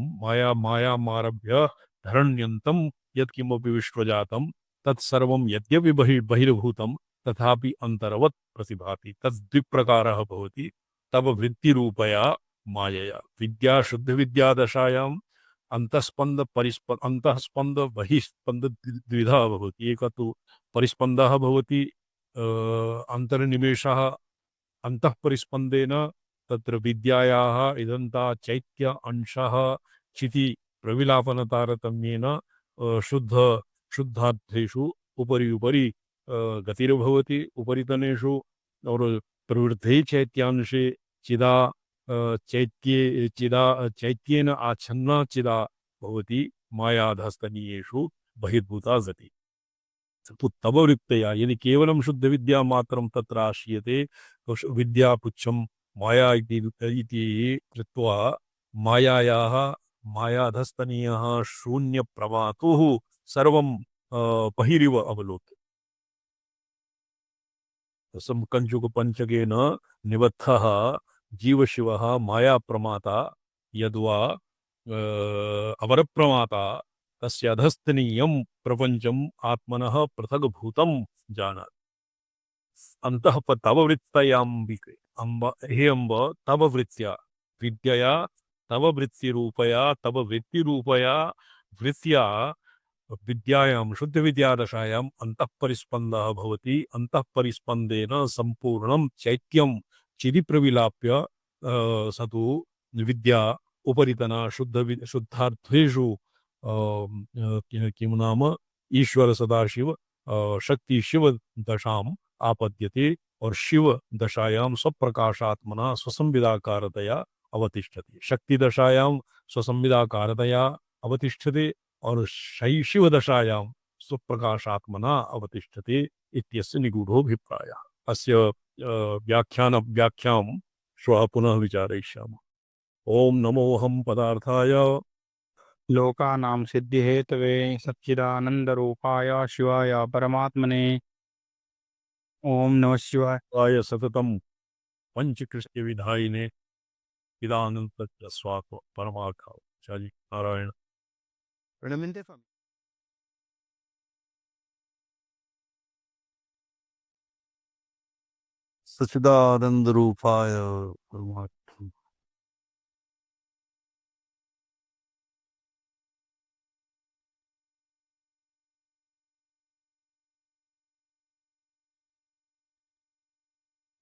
मायामारभ्य धरण्यन्तं यत्किमपि विश्वजातं तत्सर्वं यद्यपि बहिर्भूतं तथापि अन्तरवत् प्रतिभाति। तद्विप्रकारः भवति तव वृत्तिरूपया मायया। विद्या शुद्धविद्यादशायां अंतःस्पंद बहिस्पंद द्विधा भवति। एक तु परिस्पंदः भवति अंतर्निमेषः अंतः परिस्पंदेन तत्र विद्यायाः इदन्ता चैत्य अंशः चिति प्रविलापनतारतम्येन शुद्धार्थेषु उपरि गतिर्भवति। उपरितनेषु और प्रवृद्धे चैत्यांशे चैत्येन आच्छन्ना चिदा भवति मायाधस्तनीयेषु बहिर्भूता गति। तव वृत्तया यदि केवलं शुद्ध विद्या मात्रं तत्र आश्रियते तो विद्यापुच्छं माया इति कृत्वा मायायाः मायाधस्तनीयः शून्यप्रमातुः सर्वं बहिरिव अवलोक्य कंचुकपञ्चकेन निबद्धः जीवशिवः मायाप्रमाता यद्वा अवरप्रमाता तस्य अधस्तनीयं प्रपञ्चम् आत्मनः पृथग्भूतं जानाति। अन्तः तव वृत्तयाम्बिके अंब हे अंब तव वृत्त्या विद्यया तव वृत्तिरूपया तव वृत्तिरूपया वृत्त्या विद्यायां शुद्धविद्यादशायाम् अन्तःपरिस्पन्दः भवति अन्तःपरिस्पन्देन सम्पूर्णं चैत्यं चिदिप्रविलाप्य स तु विद्या उपरितना शुद्धार्थेषु किं नाम ईश्वर सदाशिव शक्ति शिव दशाम आपद्यते और शिव दशायां स्वप्रकाशात्मना स्वसंविदाकारतया अवतिष्ठति शक्ति दशायां स्वसंविदाकारतया अवतिष्ठते और शिव दशायां स्वप्रकाशात्मना अवतिष्ठते इत्यस्य निगूढोऽभिप्रायः अस्य व्याख्यां श्वः पुनः विचारयिष्यामः। ओम नमोऽहं पदार्थाय लोकानां सिद्धि हेतवे सच्चिदानंद रूपाय शिवाय परमात्मने ओम नमः शिवाय। आय सततं पंचकृष्य विधायिने इदानंत स्वात्म परमाचार्य नारायण प्रणमिन्ते स्वामी। सच्चिदानंद रूपाय परमात्मा